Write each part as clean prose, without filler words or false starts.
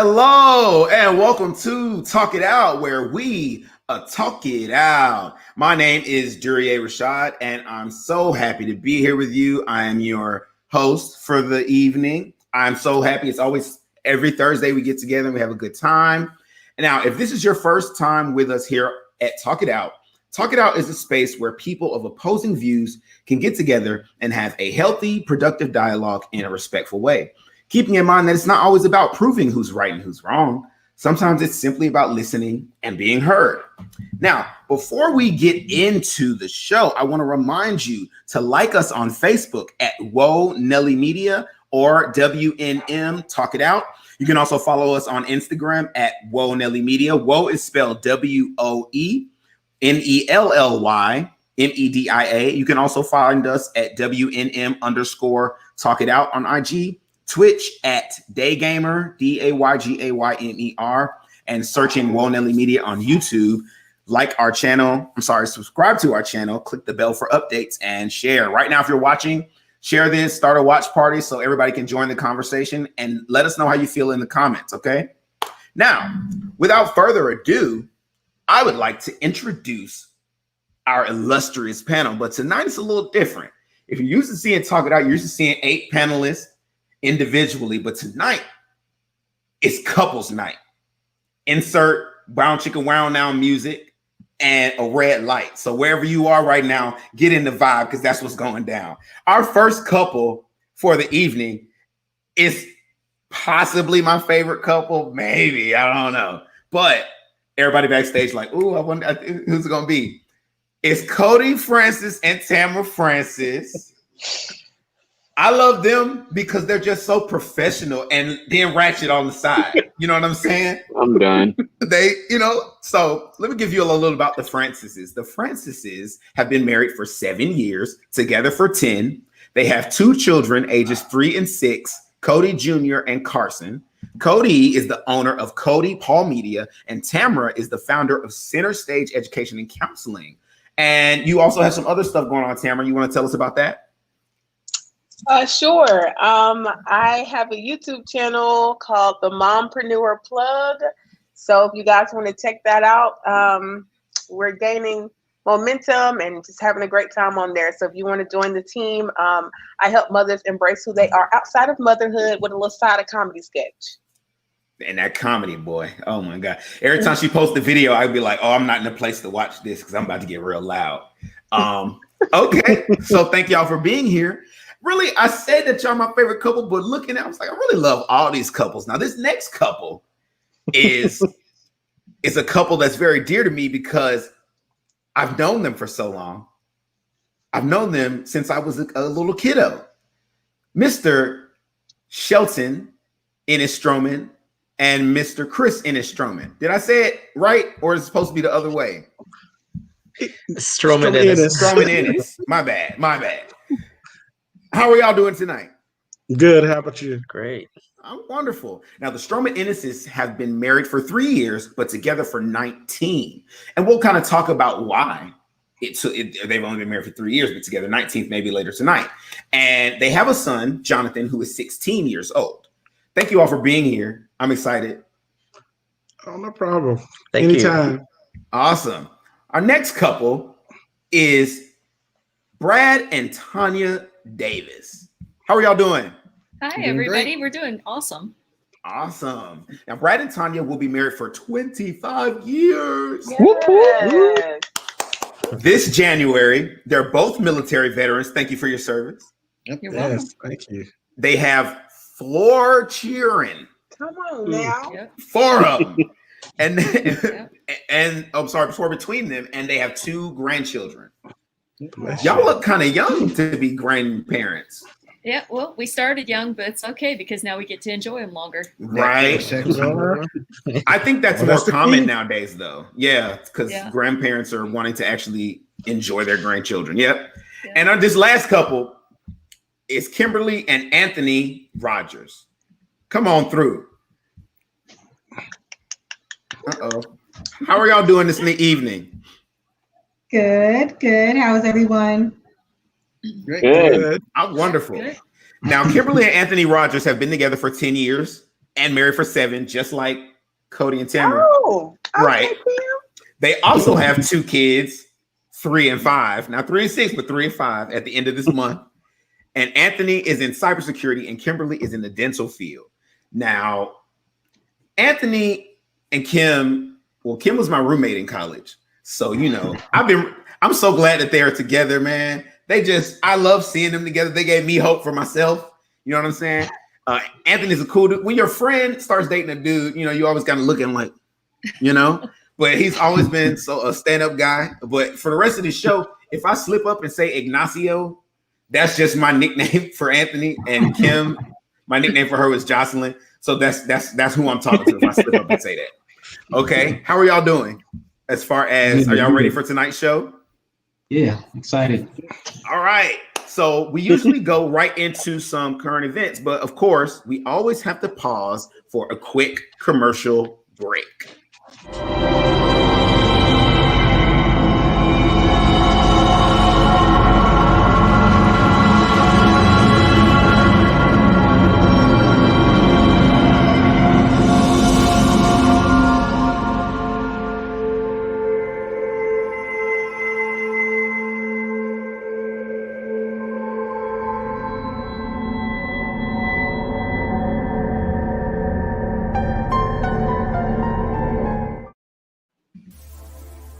Hello and welcome to Talk It Out, where we talk it out. My name is Duryea Rashad, and I'm so happy to be here with you. I am your host for the evening. I'm so happy. It's always every Thursday we get together and we have a good time. And now, if this is your first time with us here at Talk It Out is a space where people of opposing views can get together and have a healthy, productive dialogue in a respectful way. Keeping in mind that it's not always about proving who's right and who's wrong. Sometimes it's simply about listening and being heard. Now, before we get into the show, I want to remind you to like us on Facebook at Woe Nelly Media or WNM Talk It Out. You can also follow us on Instagram at Woe Nelly Media. Woe is spelled WOENELLYMEDIA. You can also find us at WNM_ Talk It Out on IG. Twitch at Daygamer, DAYGAYMER, and searching Woe Nelly Media on YouTube. Subscribe to our channel, click the bell for updates, and share. Right now, if you're watching, share this, start a watch party so everybody can join the conversation, and let us know how you feel in the comments, okay? Now, without further ado, I would like to introduce our illustrious panel, but tonight it's a little different. If you're used to seeing Talk It Out, you're used to seeing 8 panelists individually, but tonight it's couples night. Insert brown chicken wow now music and a red light. So wherever you are right now, get in the vibe because that's what's going down. Our first couple for the evening is possibly my favorite couple. Maybe, I don't know. But everybody backstage like, ooh, I wonder who's it gonna be. It's Cody Francis and Tamara Francis. I love them because they're just so professional and then ratchet on the side. You know what I'm saying? I'm done. So let me give you a little about the Francises. The Francises have been married for 7 years, together for 10. They have 2 children, ages 3 and 6, Cody Jr. and Carson. Cody is the owner of Cody Paul Media, and Tamara is the founder of Center Stage Education and Counseling. And you also have some other stuff going on, Tamara. You want to tell us about that? Sure. I have a YouTube channel called The Mompreneur Plug. So if you guys want to check that out, we're gaining momentum and just having a great time on there. So if you want to join the team, I help mothers embrace who they are outside of motherhood with a little side of comedy sketch. And that comedy, boy. Oh my God. Every time she posts the video, I'd be like, oh, I'm not in a place to watch this because I'm about to get real loud. Okay. So thank y'all for being here. Really, I said that y'all my favorite couple, but looking at, I was like, I really love all these couples. Now, this next couple is a couple that's very dear to me because I've known them for so long. I've known them since I was a little kiddo. Mr. Shelton Ennis-Stroman and Mr. Chris Ennis-Stroman. Did I say it right, or is it supposed to be the other way? Stroman Ennis. Stroman Ennis. My bad. How are y'all doing tonight? Good. How about you? Great. I'm wonderful. Now, the Stroman Ennises have been married for 3 years, but together for 19. And we'll kind of talk about why they've only been married for 3 years, but together 19th, maybe later tonight. And they have a son, Jonathan, who is 16 years old. Thank you all for being here. I'm excited. Oh, no problem. Thank Anytime. you. Awesome. Our next couple is Brad and Tanya Davis. How are y'all doing? Hi, everybody. We're doing awesome. Awesome. Now, Brad and Tanya will be married for 25 years. Yes. This January, they're both military veterans. Thank you for your service. You're welcome. Yes, thank you. They have 4 children. Come on now. Yep. 4 of them. And Yep. and I'm sorry, 4 between them, and they have 2 grandchildren. Bless Y'all you. look kind of young to be grandparents. Yeah, well, we started young, but it's okay because now we get to enjoy them longer. Right. I think that's Well, more that's the common key. nowadays, though. Yeah, because Yeah. grandparents are wanting to actually enjoy their grandchildren. Yep. Yeah. And this last couple is Kimberly and Anthony Rogers. Come on through. Uh-oh. How are y'all doing this evening? Good. How is everyone? Great. Good. Good. I'm wonderful. Good. Now, Kimberly and Anthony Rogers have been together for 10 years. and married for 7, just like Cody and Tamara. Oh, okay, Right. Tim. They also have 2 kids, 3 and 5. Now 3 and 6, but 3 and 5 at the end of this month. And Anthony is in cybersecurity and Kimberly is in the dental field. Now, Anthony and Kim, well, Kim was my roommate in college. So, you know, I'm so glad that they are together, man. I love seeing them together. They gave me hope for myself. You know what I'm saying? Anthony's a cool dude. When your friend starts dating a dude, you know, you always kind of looking like, you know, but he's always been a stand-up guy. But for the rest of the show, if I slip up and say Ignacio, that's just my nickname for Anthony. And Kim, my nickname for her was Jocelyn. So that's who I'm talking to if I slip up and say that. Okay. How are y'all doing? As far as, are y'all ready for tonight's show? Yeah, excited. All right. So we usually go right into some current events, but of course, we always have to pause for a quick commercial break.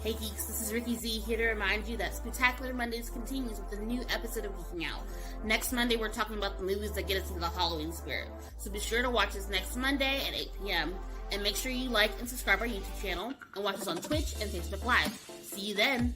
Hey geeks, this is Ricky Z here to remind you that Spectacular Mondays continues with a new episode of Geeking Out. Next Monday, we're talking about the movies that get us into the Halloween spirit. So be sure to watch us next Monday at 8 p.m. And make sure you like and subscribe our YouTube channel and watch us on Twitch and Facebook Live. See you then!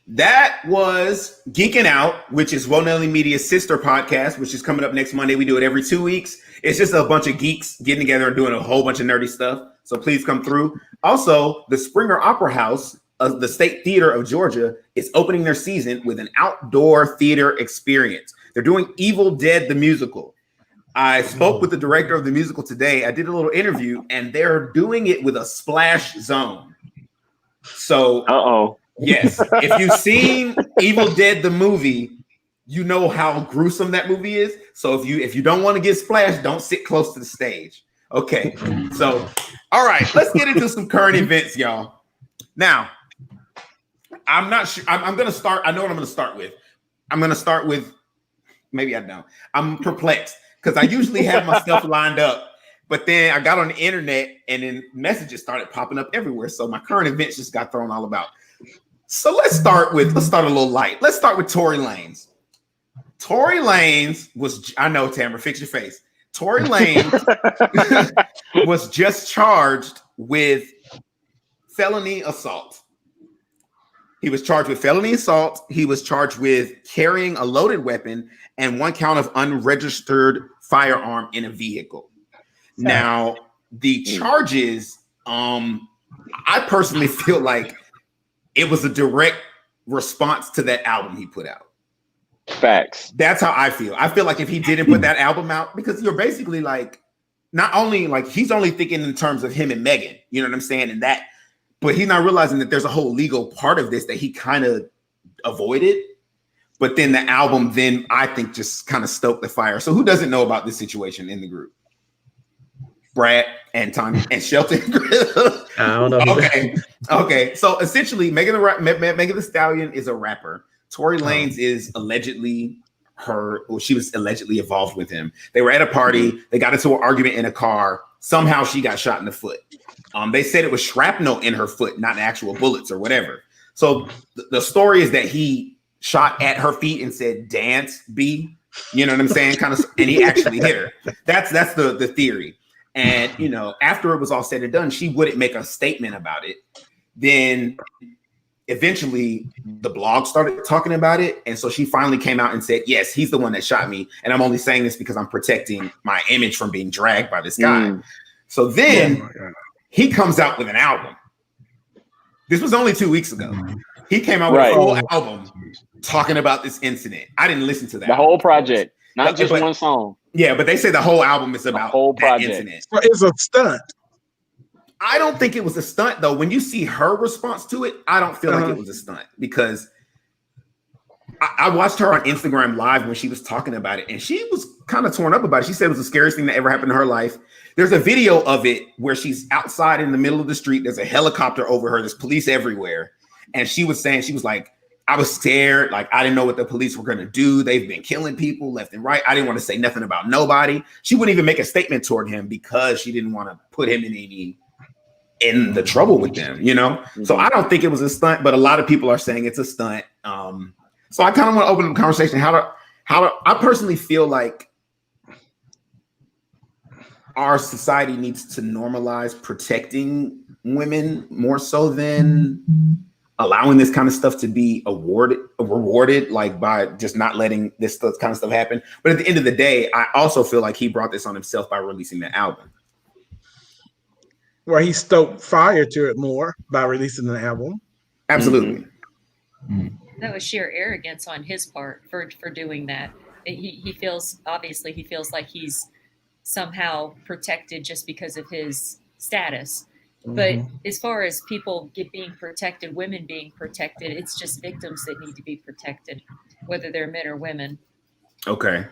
That was Geeking Out, which is Woe Nelly Media's sister podcast, which is coming up next Monday. We do it every 2 weeks. It's just a bunch of geeks getting together and doing a whole bunch of nerdy stuff. So please come through. Also, the Springer Opera House of the State Theater of Georgia is opening their season with an outdoor theater experience. They're doing Evil Dead the musical. I spoke with the director of the musical today. I did a little interview, and they're doing it with a splash zone. So, yes, if you've seen Evil Dead the movie, you know how gruesome that movie is. So if you don't want to get splashed, don't sit close to the stage. Okay. So, all right, let's get into some current events, y'all. Now, I'm not sure. I'm going to start. I know what I'm going to start with. I'm going to start with, maybe I don't. I'm perplexed because I usually have my stuff lined up. But then I got on the internet and then messages started popping up everywhere. So my current events just got thrown all about. So let's start a little light. Let's start with Tory Lanez. Tory Lanez was, I know, Tamara, fix your face. Tory Lanez was just charged with felony assault. He was charged with felony assault. He was charged with carrying a loaded weapon and 1 count of unregistered firearm in a vehicle. Now, the charges, I personally feel like it was a direct response to that album he put out. Facts. That's how I feel. I feel like if he didn't put that album out, because you're basically like, not only like he's only thinking in terms of him and Megan, you know what I'm saying? And that, but he's not realizing that there's a whole legal part of this that he kind of avoided. But then the album, then I think just kind of stoked the fire. So who doesn't know about this situation in the group? Brad and Tommy and Shelton. I don't know. Okay. So essentially, Megan Thee Stallion is a rapper. Tory Lanez is allegedly she was allegedly involved with him. They were at a party. They got into an argument in a car. Somehow she got shot in the foot. They said it was shrapnel in her foot, not actual bullets or whatever. So the story is that he shot at her feet and said, "Dance, B." You know what I'm saying? Kind of, and he actually hit her. That's the theory. And, you know, after it was all said and done, she wouldn't make a statement about it. Then eventually the blog started talking about it. And so she finally came out and said, yes, he's the one that shot me. And I'm only saying this because I'm protecting my image from being dragged by this guy. So then he comes out with an album. This was only 2 weeks ago. He came out with a full album talking about this incident. I didn't listen to that. The whole project, not just one song. Yeah, but they say the whole album is about the whole that incident. So it's a stunt. I don't think it was a stunt, though. When you see her response to it, I don't feel like it was a stunt because I watched her on Instagram Live when she was talking about it, and she was kind of torn up about it. She said it was the scariest thing that ever happened in her life. There's a video of it where she's outside in the middle of the street. There's a helicopter over her. There's police everywhere. And she was saying, she was like, I was scared. Like, I didn't know what the police were going to do. They've been killing people left and right. I didn't want to say nothing about nobody. She wouldn't even make a statement toward him because she didn't want to put him in the trouble with them, you know? Mm-hmm. So I don't think it was a stunt, but a lot of people are saying it's a stunt. So I kind of want to open the conversation. I personally feel like our society needs to normalize protecting women more so than allowing this kind of stuff to be rewarded, like by just not letting this kind of stuff happen. But at the end of the day, I also feel like he brought this on himself by releasing the album. Well, he stoked fire to it more by releasing the album. Absolutely. Mm-hmm. That was sheer arrogance on his part for doing that. He feels like he's somehow protected just because of his status. But as far as people being protected, women being protected, it's just victims that need to be protected, whether they're men or women. Okay.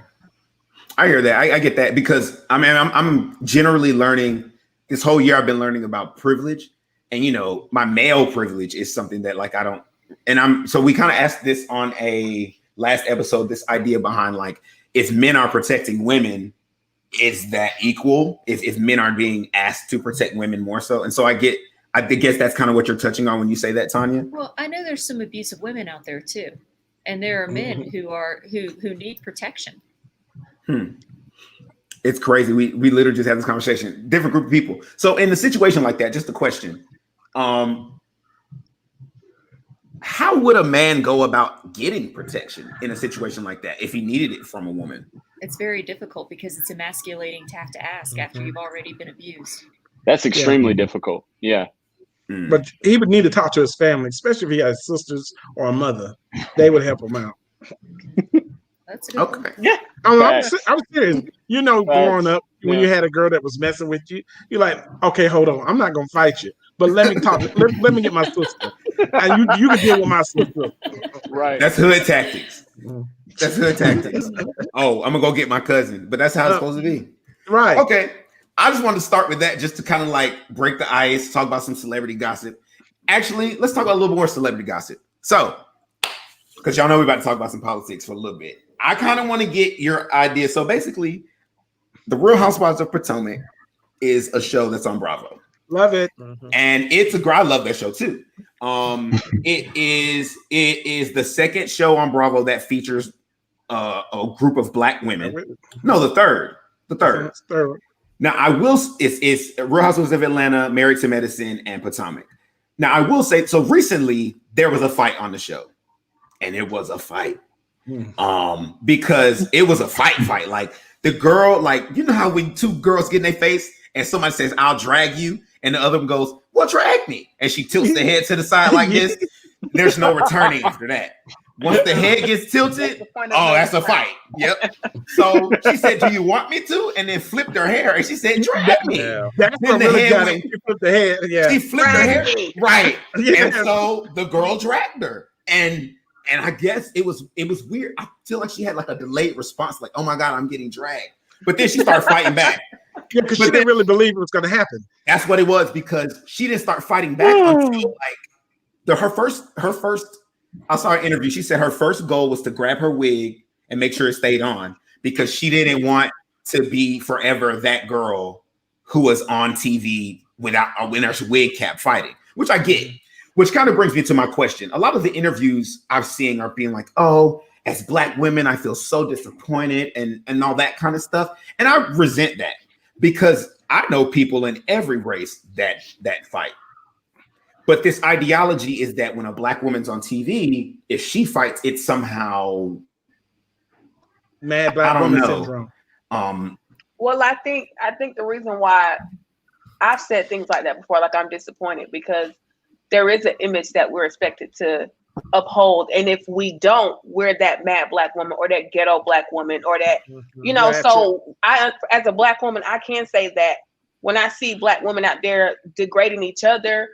I hear that. I get that because I mean, I'm generally learning this whole year. I've been learning about privilege, and you know, my male privilege is something that like I don't. And so we kind of asked this on a last episode, this idea behind like, if men are protecting women, is that equal? If men are being asked to protect women more so? And so I guess that's kind of what you're touching on when you say that, Tanya. Well, I know there's some abusive women out there too. And there are men who need protection. It's crazy. We literally just had this conversation, different group of people. So in a situation like that, just a question, how would a man go about getting protection in a situation like that if he needed it from a woman? It's very difficult because it's emasculating to have to ask after you've already been abused. That's extremely difficult. Yeah. But he would need to talk to his family, especially if he has sisters or a mother. They would help him out. That's a good one. Yeah. I was serious. You know, growing up, when you had a girl that was messing with you, you're like, okay, hold on. I'm not going to fight you, but let me talk. let me get my sister. And you can deal with my sister. Right. That's hood tactics. That's hood tactics. Oh, I'm going to go get my cousin. But that's how it's supposed to be. Right. Okay. I just wanted to start with that just to kind of like break the ice, talk about some celebrity gossip. Actually, let's talk about a little more celebrity gossip. So, because y'all know we're about to talk about some politics for a little bit. I kind of want to get your idea. So basically, The Real Housewives of Potomac is a show that's on Bravo. Love it. And I love that show too. It is the second show on Bravo that features a group of Black women. No, the third. Now I will. It's Real Housewives of Atlanta, Married to Medicine, and Potomac. Now I will say, so recently there was a fight on the show, and it was a fight. Because it was a fight. Like the girl, like you know how when two girls get in their face and somebody says, "I'll drag you," and the other one goes, "Well, drag me," and she tilts the head to the side like this. There's no returning after that. Once the head gets tilted, that's a fight. Yep. So she said, "Do you want me to?" And then flipped her hair, and she said, "Drag me." Yeah. That's then the really head she flipped the head. Yeah. She flipped her hair. Right. Yeah. And so the girl dragged her, and I guess it was weird. I feel like she had like a delayed response, like, "Oh my God, I'm getting dragged." But then she started fighting back. Yeah, because she didn't really believe it was going to happen. That's what it was, because she didn't start fighting back until like her first. I saw an interview. She said her first goal was to grab her wig and make sure it stayed on because she didn't want to be forever that girl who was on TV without her wig cap fighting, which I get. Which kind of brings me to my question. A lot of the interviews I've seen are being like, "Oh, as Black women, I feel so disappointed," and all that kind of stuff. And I resent that because I know people in every race that fight. But this ideology is that when a Black woman's on TV, if she fights, it's somehow mad Black woman syndrome. Well, I think the reason why I've said things like that before, like I'm disappointed because there is an image that we're expected to uphold, and if we don't, we're that mad Black woman or that ghetto Black woman or that So I, as a Black woman, I can say that when I see Black women out there degrading each other,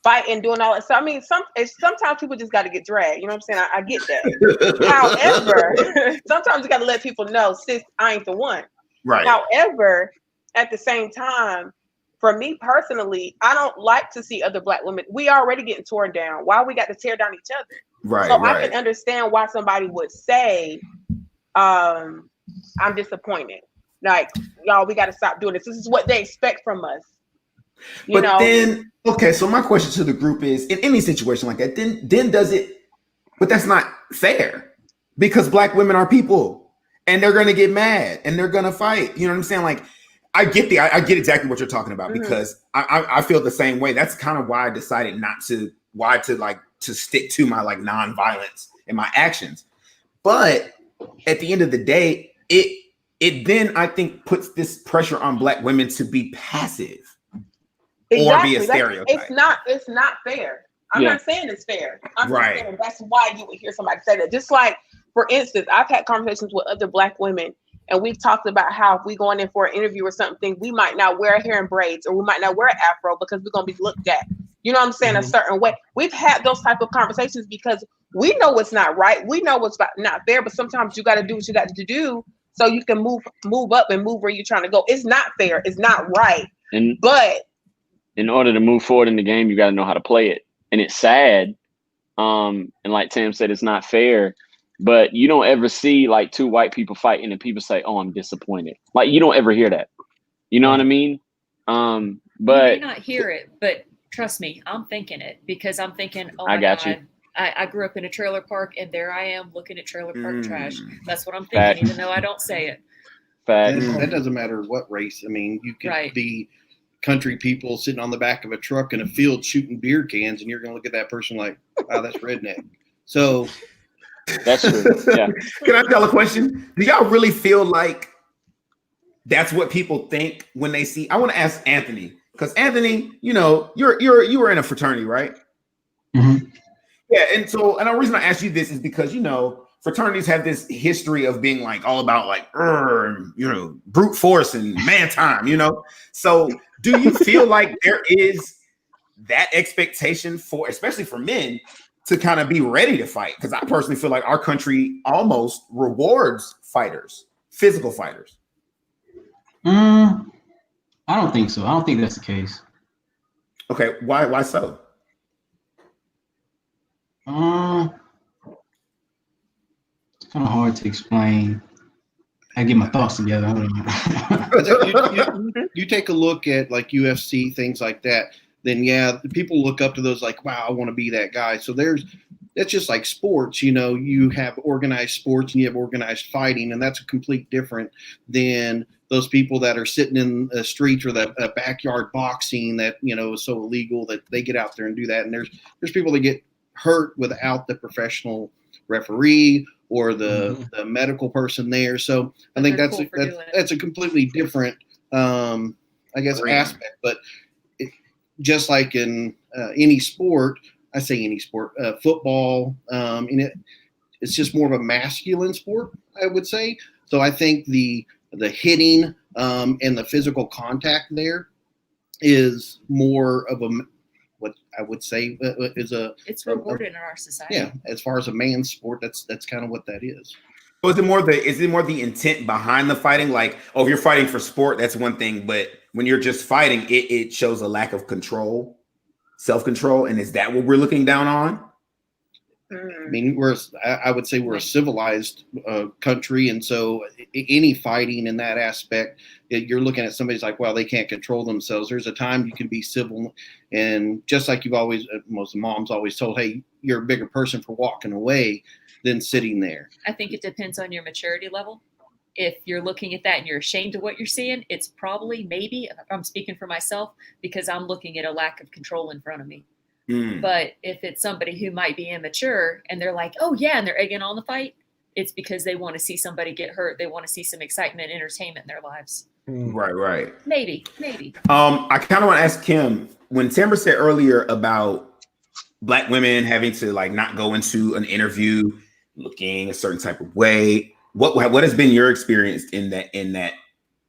fighting, doing all that. So I mean, sometimes people just got to get dragged. You know what I'm saying? I get that. However, sometimes you got to let people know, sis, I ain't the one. Right. However, at the same time, for me personally, I don't like to see other Black women. We already getting torn down. Why we got to tear down each other? Right. So right. I can understand why somebody would say, I'm disappointed. Like, y'all, we got to stop doing this. This is what they expect from us. You know? Then, okay, so my question to the group is, in any situation like that, then does it, but that's not fair, because Black women are people and they're going to get mad and they're going to fight. You know what I'm saying? Like, I get exactly what you're talking about, because I feel the same way. That's kind of why I decided to stick to my like nonviolence in my actions. But at the end of the day, it then I think puts this pressure on Black women to be passive or be a stereotype. It's not fair. I'm not saying it's fair. I'm just saying that's why you would hear somebody say that. Just like, for instance, I've had conversations with other Black women, and we've talked about how if we going in for an interview or something, we might not wear hair in braids, or we might not wear an afro because we're going to be looked at, you know what I'm saying, a certain way. We've had those type of conversations because we know what's not right. We know what's not fair, but sometimes you got to do what you got to do so you can move up and move where you're trying to go. It's not fair. It's not right. But in order to move forward in the game, you got to know how to play it. And it's sad. And like Tam said, it's not fair. But you don't ever see like two white people fighting and people say, "Oh, I'm disappointed." Like, you don't ever hear that. You know what I mean? But you may not hear it, but trust me, I'm thinking it, because I'm thinking, "Oh my God, I grew up in a trailer park, and there I am looking at trailer park trash." That's what I'm thinking, even though I don't say it. That doesn't matter what race. I mean, you could be country people sitting on the back of a truck in a field shooting beer cans, and you're going to look at that person like, "Wow, that's redneck." So. That's true. Yeah. Can I tell a question? Do y'all really feel like that's what people think when they see? I want to ask Anthony, because Anthony, you know, you were in a fraternity, right? Mm-hmm. Yeah, and the reason I ask you this is because, you know, fraternities have this history of being like all about like, you know, brute force and man time, you know. So do you feel like there is that expectation for, especially for men, to kind of be ready to fight? Because I personally feel like our country almost rewards fighters, physical fighters. I don't think so. I don't think that's the case. Okay, why so? It's kind of hard to explain. I get my thoughts together. You take a look at like UFC, things like that, then people look up to those like, wow, I want to be that guy. So it's just like sports, you know, you have organized sports and you have organized fighting, and that's a complete different than those people that are sitting in the streets or the backyard boxing that, you know, is so illegal that they get out there and do that. And there's people that get hurt without the professional referee or the medical person there. So I think that's a completely different, I guess, aspect. But just like in any sport, I say any sport, football, it's just more of a masculine sport, I would say. So I think the hitting and the physical contact there is more of what I would say it's rewarded in our society. Yeah, as far as a man's sport, that's kind of what that is. So is it more the intent behind the fighting? Like, if you're fighting for sport, that's one thing, but when you're just fighting, it shows a lack of control, self-control, and is that what we're looking down on? I mean, I would say we're a civilized country, and so any fighting in that aspect, you're looking at somebody's like, well, they can't control themselves. There's a time you can be civil, and just like you've always, most moms always told, hey, you're a bigger person for walking away than sitting there. I think it depends on your maturity level. If you're looking at that and you're ashamed of what you're seeing, it's probably, maybe, I'm speaking for myself, because I'm looking at a lack of control in front of me. But if it's somebody who might be immature and they're like, oh yeah, and they're egging on the fight, it's because they want to see somebody get hurt. They want to see some excitement, entertainment in their lives. Right. Maybe. I kind of want to ask Kim, when Tamara said earlier about Black women having to like not go into an interview looking a certain type of way, what has been your experience in that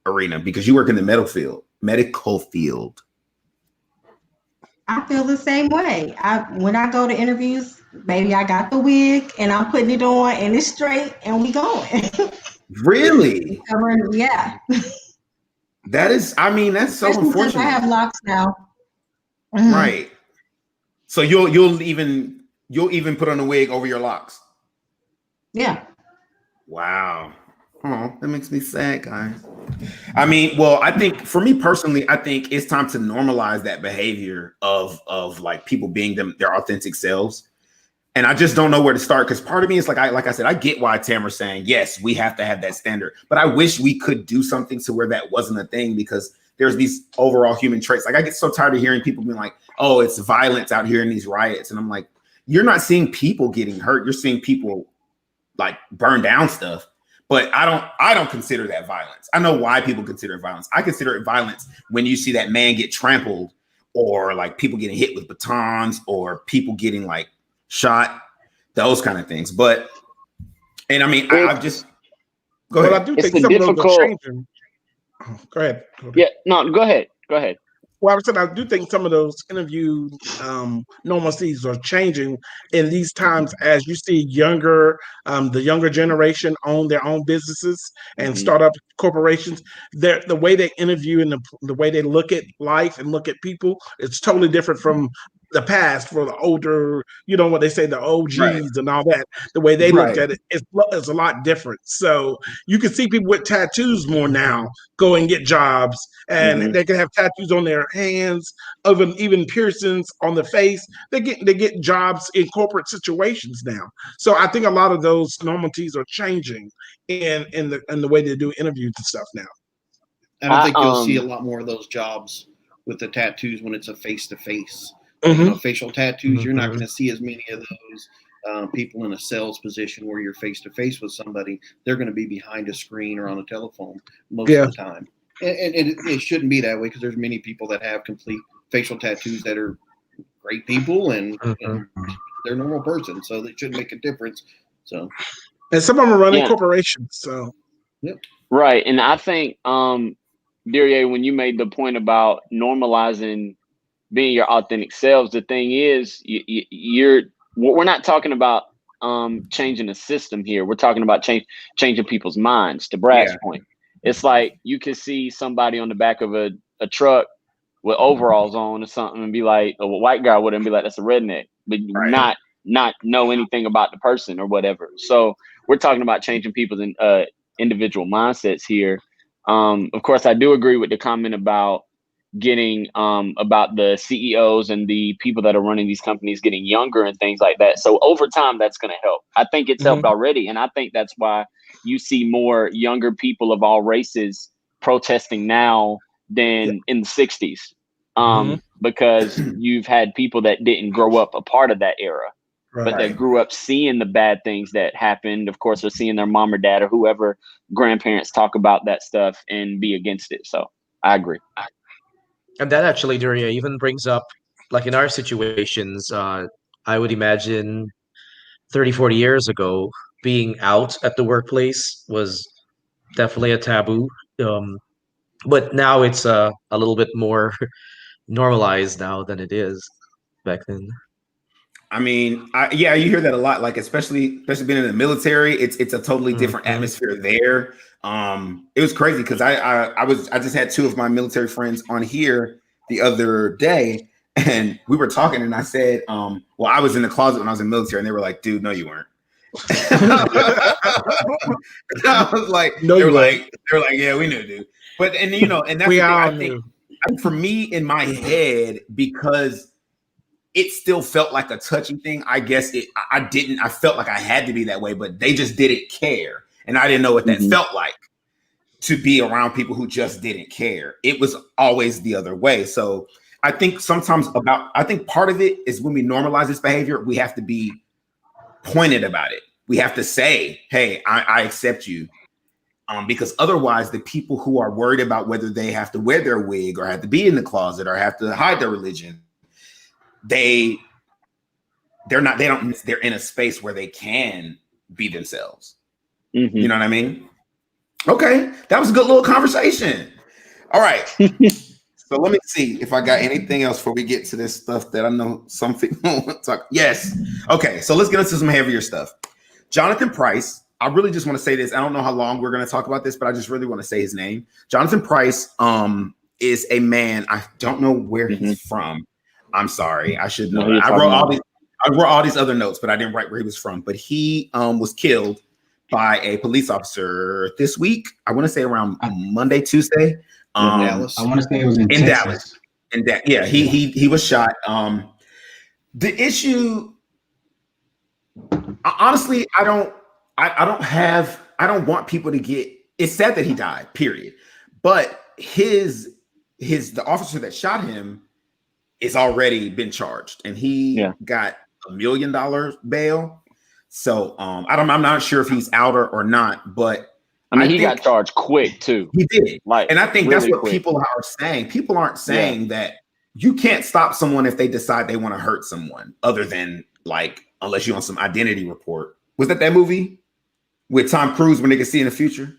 arena? Because you work in the medical field. I feel the same way. When I go to interviews, baby, I got the wig and I'm putting it on and it's straight and we going. Really? Yeah. That is, I mean, that's so Especially unfortunate. since I have locks now. Right. So you'll even put on a wig over your locks. Yeah. Wow. Oh, that makes me sad, guys. I mean, well, I think for me personally, I think it's time to normalize that behavior of like people being their authentic selves. And I just don't know where to start, because part of me is like I said, I get why Tamara's saying, yes, we have to have that standard. But I wish we could do something to where that wasn't a thing, because there's these overall human traits. Like I get so tired of hearing people being like, oh, it's violence out here in these riots. And I'm like, you're not seeing people getting hurt. You're seeing people like burn down stuff. But I don't consider that violence. I know why people consider it violence. I consider it violence when you see that man get trampled, or like people getting hit with batons, or people getting like shot, those kind of things. But, and I mean, I've just, go ahead. Well, I do think some of those are changing. Go ahead. Yeah, no, go ahead. Go ahead. Well, I do think some of those interview normalcies are changing in these times, as you see the younger generation own their own businesses and start up corporations. The way they interview and the way they look at life and look at people, it's totally different from the past. For the older, what they say, the OGs and all that, the way they looked at it, it's a lot different. So you can see people with tattoos more now go and get jobs, and they can have tattoos on their hands, even piercings on the face. They get jobs in corporate situations now. So I think a lot of those normalities are changing in the way they do interviews and stuff now. And I think you'll see a lot more of those jobs with the tattoos when it's a face-to-face. Facial tattoos, you're not going to see as many of those people in a sales position where you're face-to-face with somebody. They're going to be behind a screen or on a telephone most of the time. And it shouldn't be that way, because there's many people that have complete facial tattoos that are great people and they're a normal person, so they shouldn't make a difference. So, and some of them are running corporations. So, right. And I think, Durier, when you made the point about normalizing being your authentic selves, the thing is, we're not talking about changing the system here. We're talking about changing people's minds. To Brad's point, it's like you can see somebody on the back of a truck with overalls on or something and be like, a white guy would, and be like, that's a redneck, but not know anything about the person or whatever. So we're talking about changing people's individual mindsets here. Of course, I do agree with the comment about getting about the CEOs and the people that are running these companies getting younger and things like that. So over time, that's going to help. I think it's helped already. And I think that's why you see more younger people of all races protesting now than in the 60s. Because you've had people that didn't grow up a part of that era, but that grew up seeing the bad things that happened. Of course, they're seeing their mom or dad or whoever grandparents talk about that stuff and be against it. So I agree. And that actually, Duria, even brings up, like in our situations, I would imagine 30, 40 years ago, being out at the workplace was definitely a taboo. But now it's a little bit more normalized now than it is back then. I mean, you hear that a lot, like especially being in the military, it's a totally different atmosphere there. It was crazy because I just had two of my military friends on here the other day, and we were talking, and I said, well, I was in the closet when I was in the military, and they were like, dude, no, you weren't. I was like, no, they were like, yeah, we knew, dude. But and that's we the thing, all I think for me in my head, because it still felt like a touchy thing. I guess I felt like I had to be that way, but they just didn't care. And I didn't know what that felt like, to be around people who just didn't care. It was always the other way. So I think part of it is when we normalize this behavior, we have to be pointed about it. We have to say, hey, I accept you. Because otherwise the people who are worried about whether they have to wear their wig or have to be in the closet or have to hide their religion, they're in a space where they can be themselves. You know what I mean? Okay. That was a good little conversation. All right. So let me see if I got anything else before we get to this stuff that I know some people want to talk. Yes. Okay. So let's get into some heavier stuff. Jonathan Pryce. I really just want to say this. I don't know how long we're going to talk about this, but I just really want to say his name. Jonathan Pryce is a man. I don't know where he's from. I'm sorry. I should know. I wrote all these other notes, but I didn't write where he was from. But he was killed by a police officer this week. I want to say around Monday, Tuesday. Dallas. I want to say it was in Texas. Dallas. Yeah, he was shot. The issue, honestly, I don't want people to get. It's sad that he died. Period. But the officer that shot him is already been charged, and he got $1 million bail. So I'm not sure if he's out or not, but I mean, he got charged quick too. He did, and I think really that's what quick. People are saying. People aren't saying that you can't stop someone if they decide they want to hurt someone, other than unless you're on some Identity Report. Was that movie with Tom Cruise when they could see in the future?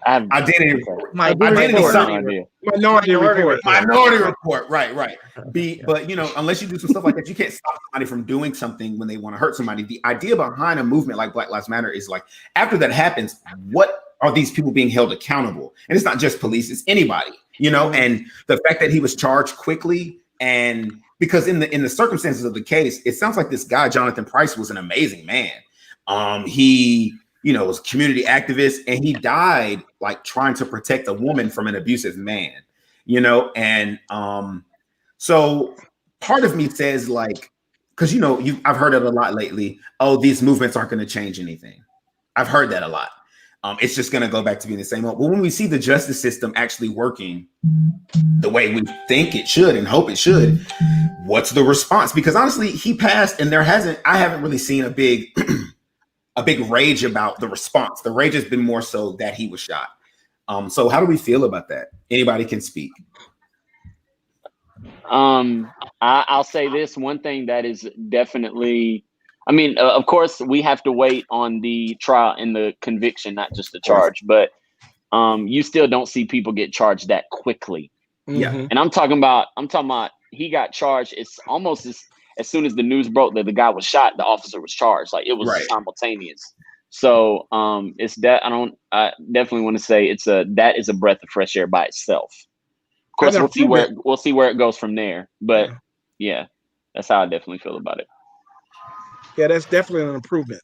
Identity Report. Minority Report. Right. But unless you do some stuff like that, you can't stop somebody from doing something when they want to hurt somebody. The idea behind a movement like Black Lives Matter is after that happens, what are these people being held accountable? And it's not just police; it's anybody. And the fact that he was charged quickly, and because in the circumstances of the case, it sounds like this guy Jonathan Pryce was an amazing man. He was a community activist, and he died trying to protect a woman from an abusive man, and so part of me says because I've heard it a lot lately. Oh, these movements aren't going to change anything. I've heard that a lot. It's just going to go back to being the same old. But when we see the justice system actually working the way we think it should and hope it should, what's the response? Because honestly, he passed, and I haven't really seen a big rage about the response. The rage has been more so that he was shot. So how do we feel about that? Anybody can speak. I'll say this one thing that is definitely, of course we have to wait on the trial and the conviction, not just the charge, but you still don't see people get charged that quickly. Yeah. And I'm talking about he got charged. It's almost as soon as the news broke that the guy was shot, the officer was charged. It was simultaneous. So it's that I definitely want to say that is a breath of fresh air by itself. Of course, we'll see where it goes from there. But yeah, that's how I definitely feel about it. Yeah, that's definitely an improvement,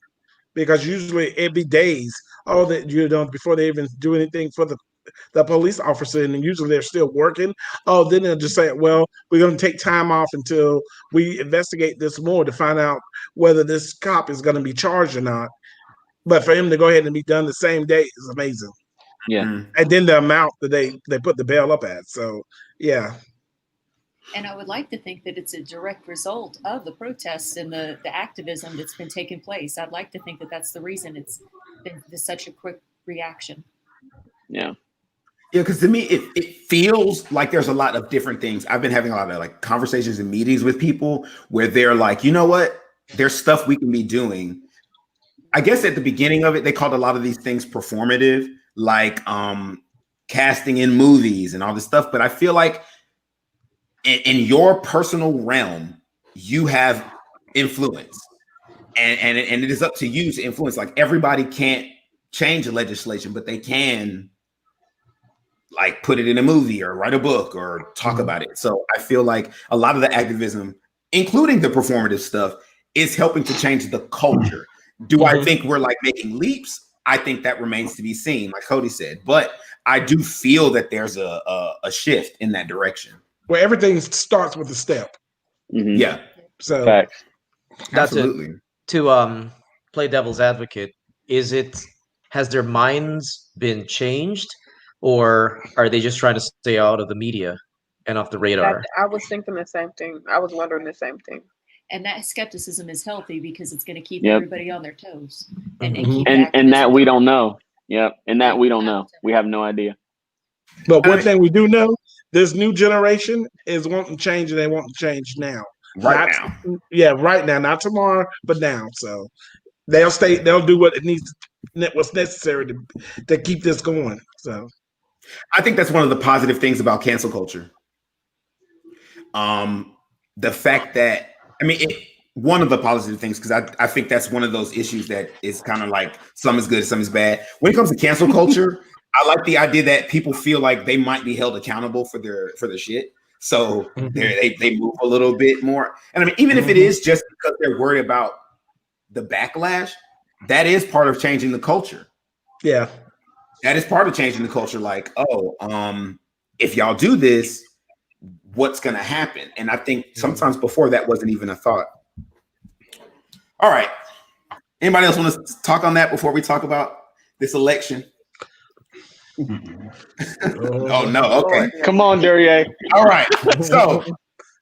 because usually it'd be days before they even do anything for the police officer, and usually they're still working. Then they'll just say, well, we're going to take time off until we investigate this more to find out whether this cop is going to be charged or not. But for him to go ahead and be done the same day is amazing. Yeah. And then the amount that they put the bail up at. So, yeah. And I would like to think that it's a direct result of the protests and the activism that's been taking place. I'd like to think that that's the reason it's been such a quick reaction. Yeah. Yeah, because to me, it feels like there's a lot of different things. I've been having a lot of conversations and meetings with people where they're like, you know what? There's stuff we can be doing. I guess at the beginning of it, they called a lot of these things performative, casting in movies and all this stuff. But I feel like in your personal realm, you have influence, and it is up to you to influence. Everybody can't change the legislation, but they can put it in a movie or write a book or talk about it. So I feel like a lot of the activism, including the performative stuff, is helping to change the culture. Do I think we're making leaps? I think that remains to be seen, like Cody said. But I do feel that there's a shift in that direction. Where everything starts with a step. Mm-hmm. Yeah. So facts. Absolutely. To play devil's advocate, has their minds been changed, or are they just trying to stay out of the media and off the radar? I was thinking the same thing. I was wondering the same thing. And that skepticism is healthy because it's going to keep everybody on their toes. And that we don't know. Yep. And that we don't know. We have no idea. But one thing we do know, this new generation is wanting change, and they want to change now. Right now. Yeah, right now. Not tomorrow, but now. So they'll do what's necessary to keep this going. So I think that's one of the positive things about cancel culture. The fact that, one of the positive things, because I think that's one of those issues that is kind of like some is good, some is bad. When it comes to cancel culture, I like the idea that people feel like they might be held accountable for their shit. So they move a little bit more. And even if it is just because they're worried about the backlash, that is part of changing the culture. Yeah. That is part of changing the culture. Like, if y'all do this, what's going to happen? And I think sometimes before that wasn't even a thought. All right. Anybody else want to talk on that before we talk about this election? Oh, no. Okay. Come on, Duryea. All right. So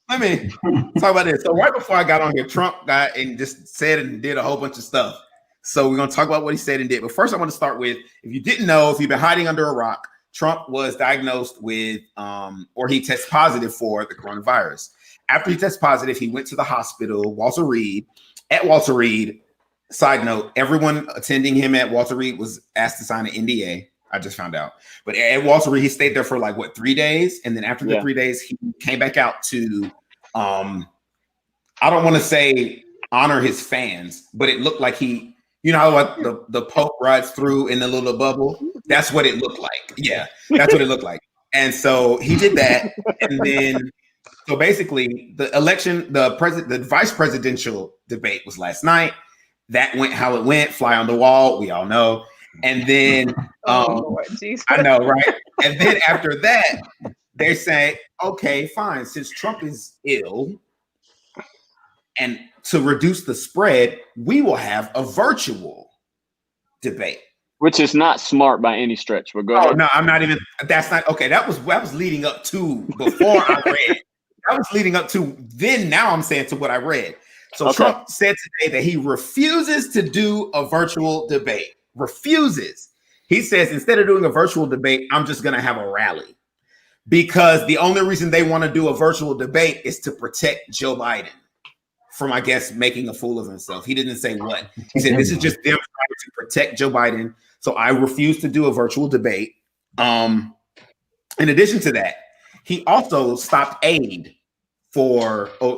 let me talk about this. So right before I got on here, Trump got and just said and did a whole bunch of stuff. So we're going to talk about what he said and did. But first, I want to start with, if you didn't know, if you've been hiding under a rock, Trump was diagnosed with, or he tested positive for the coronavirus. After he tested positive, he went to the hospital, Walter Reed. At Walter Reed, side note, everyone attending him at Walter Reed was asked to sign an NDA. I just found out. But at Walter Reed, he stayed there for 3 days. And then after the 3 days, he came back out to, I don't want to say honor his fans, but it looked like he, you know how the Pope rides through in the little bubble? That's what it looked like. Yeah, that's what it looked like. And so he did that. And then, so basically the election, the vice presidential debate was last night. That went how it went, fly on the wall. We all know. And then, I know, right? And then after that, they say, okay, fine. Since Trump is ill, and to reduce the spread, we will have a virtual debate. Which is not smart by any stretch. But go ahead. No, I'm not even. That's not okay. That was leading up to before I read. That was leading up to then. Now I'm saying to what I read. So Trump said today that he refuses to do a virtual debate. Refuses. He says instead of doing a virtual debate, I'm just going to have a rally, because the only reason they want to do a virtual debate is to protect Joe Biden from, I guess, making a fool of himself. He didn't say what. He said this is just them trying to protect Joe Biden. So I refuse to do a virtual debate. In addition to that, he also stopped aid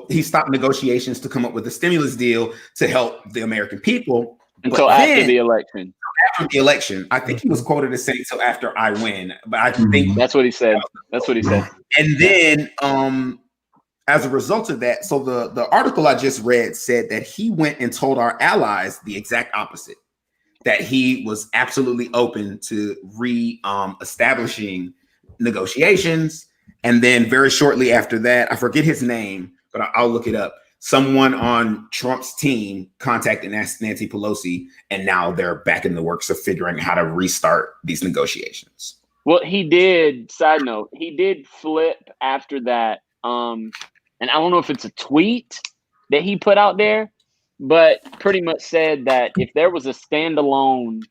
he stopped negotiations to come up with a stimulus deal to help the American people. Until after the election. After the election. I think he was quoted as saying, so after I win. But I think that's what he said. That's what he said. And then as a result of that, so the article I just read said that he went and told our allies the exact opposite, that he was absolutely open to establishing negotiations. And then very shortly after that, I forget his name, but I'll look it up. Someone on Trump's team contacted Nancy Pelosi, and now they're back in the works of figuring how to restart these negotiations. Well, he did, side note, he did flip after that. And I don't know if it's a tweet that he put out there, but pretty much said that if there was a standalone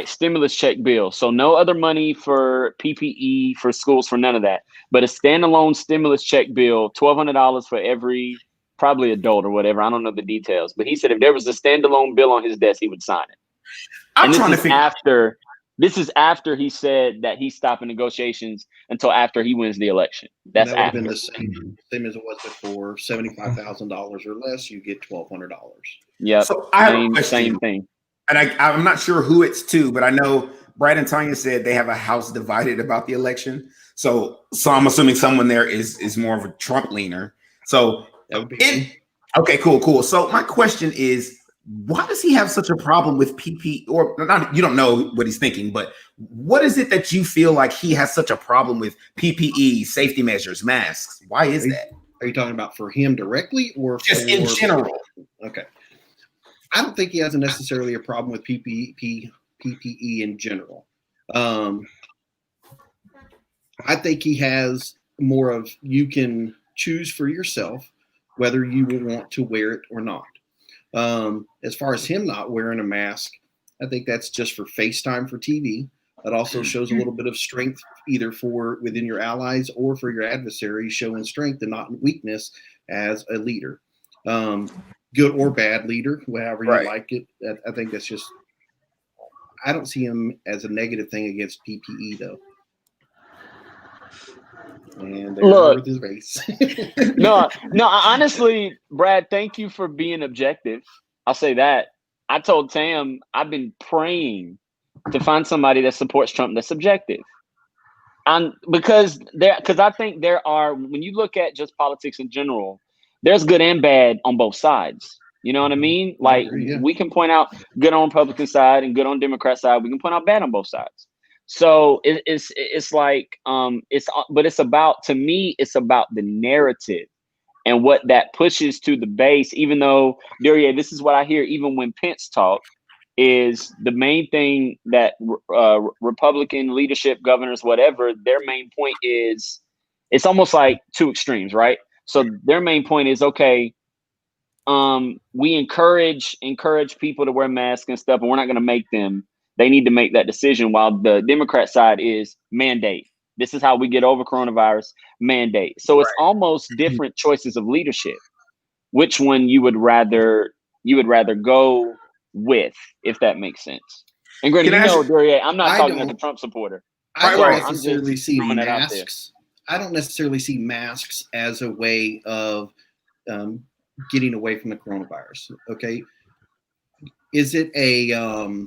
stimulus check bill, so no other money for PPE, for schools, for none of that, but a standalone stimulus check bill, $1,200 for every probably adult or whatever. I don't know the details, but he said if there was a standalone bill on his desk, he would sign it. This is after he said that he's stopping negotiations until after he wins the election. That's that would after. have been the same as it was before. $75,000 or less, you get $1,200. Yeah, so same thing. And I'm not sure who it's to, but I know Brad and Tanya said they have a house divided about the election. So I'm assuming someone there is more of a Trump leaner. So okay, cool. So my question is, why does he have such a problem with PPE? Or not, you don't know what he's thinking, but what is it that you feel like he has such a problem with PPE, safety measures, masks? Why is that? Are you talking about for him directly or just in general? Okay. I don't think he has necessarily a problem with PPE in general. I think he has more of, you can choose for yourself whether you will want to wear it or not. As far as him not wearing a mask, I think that's just for FaceTime for TV. That also shows a little bit of strength, either for within your allies or for your adversaries, showing strength and not weakness as a leader. Good or bad leader, however you like it. I think that's just, I don't see him as a negative thing against PPE though. And there Look. with his race. No, honestly, Brad, thank you for being objective. I'll say that. I told Tam I've been praying to find somebody that supports Trump that's objective. Because I think there are, when you look at just politics in general, there's good and bad on both sides. You know what I mean? Like, agree, yeah. we can point out good on Republican side and good on Democrat side. We can point out bad on both sides. So it's like but it's about, to me, it's about the narrative and what that pushes to the base. Even though, Duryea, this is what I hear even when Pence talk, is the main thing that Republican leadership, governors, whatever, their main point is, it's almost like two extremes, right? So their main point is, okay, we encourage people to wear masks and stuff, and we're not going to make them. They need to make that decision. While the Democrat side is mandate. This is how we get over coronavirus, mandate. So it's almost different choices of leadership. Which one you would rather go with, if that makes sense. And Greg, Duryea, I'm not talking as a Trump supporter. I don't I'm necessarily just see throwing that out there. masks. I don't necessarily see masks as a way of getting away from the coronavirus. Okay, is it a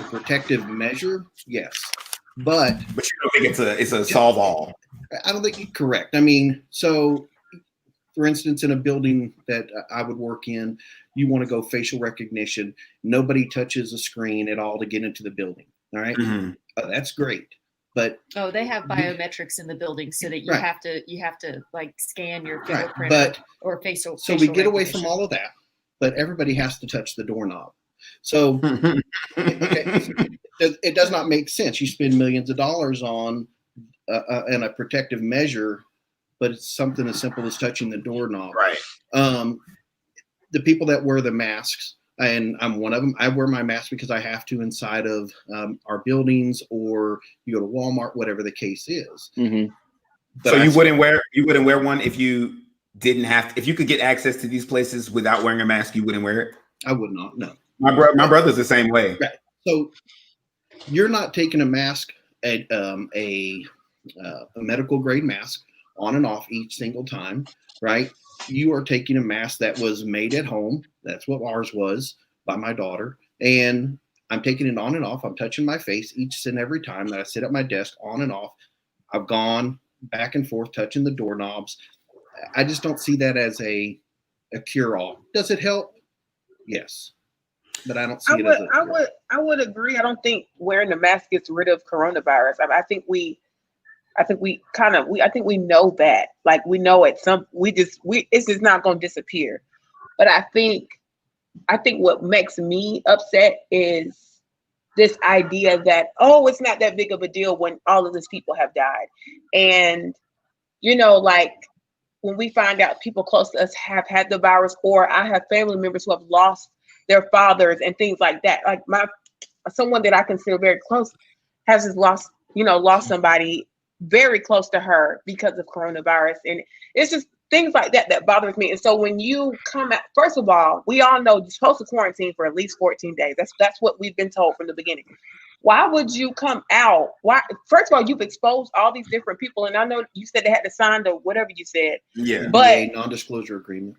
protective measure? Yes, but you don't think it's a solve all? I don't think you're correct. I mean, so for instance, in a building that I would work in, you want to go facial recognition. Nobody touches a screen at all to get into the building. All right, that's great. But they have biometrics in the building, so that you have to like scan your fingerprint or facial. So we get away from all of that, but everybody has to touch the doorknob. So it does not make sense. You spend millions of dollars on a protective measure, but it's something as simple as touching the doorknob. Right. The people that wear the masks, and I'm one of them. I wear my mask because I have to inside of our buildings, or you go to Walmart, whatever the case is. Mm-hmm. So you wouldn't wear one if you didn't have to, if you could get access to these places without wearing a mask, you wouldn't wear it? I would not. No. My brother's the same way. Right. So you're not taking a mask, a medical grade mask, on and off each single time, right? You are taking a mask that was made at home. That's what ours was, by my daughter. And I'm taking it on and off. I'm touching my face each and every time that I sit at my desk, on and off. I've gone back and forth touching the doorknobs. I just don't see that as a cure-all. Does it help? Yes. But I don't see I would agree. I don't think wearing the mask gets rid of coronavirus. I think we know that. Like, we know it's just not going to disappear. But I think what makes me upset is this idea that, it's not that big of a deal when all of these people have died. And, like, when we find out people close to us have had the virus, or I have family members who have lost their fathers and things like that. Like, someone that I consider very close has just lost somebody very close to her because of coronavirus. And it's just things like that bothers me. And so when you come out, first of all, we all know you're supposed to quarantine for at least 14 days. That's what we've been told from the beginning. Why would you come out? Why? First of all, you've exposed all these different people. And I know you said they had to sign the whatever you said. Yeah. But non-disclosure agreement.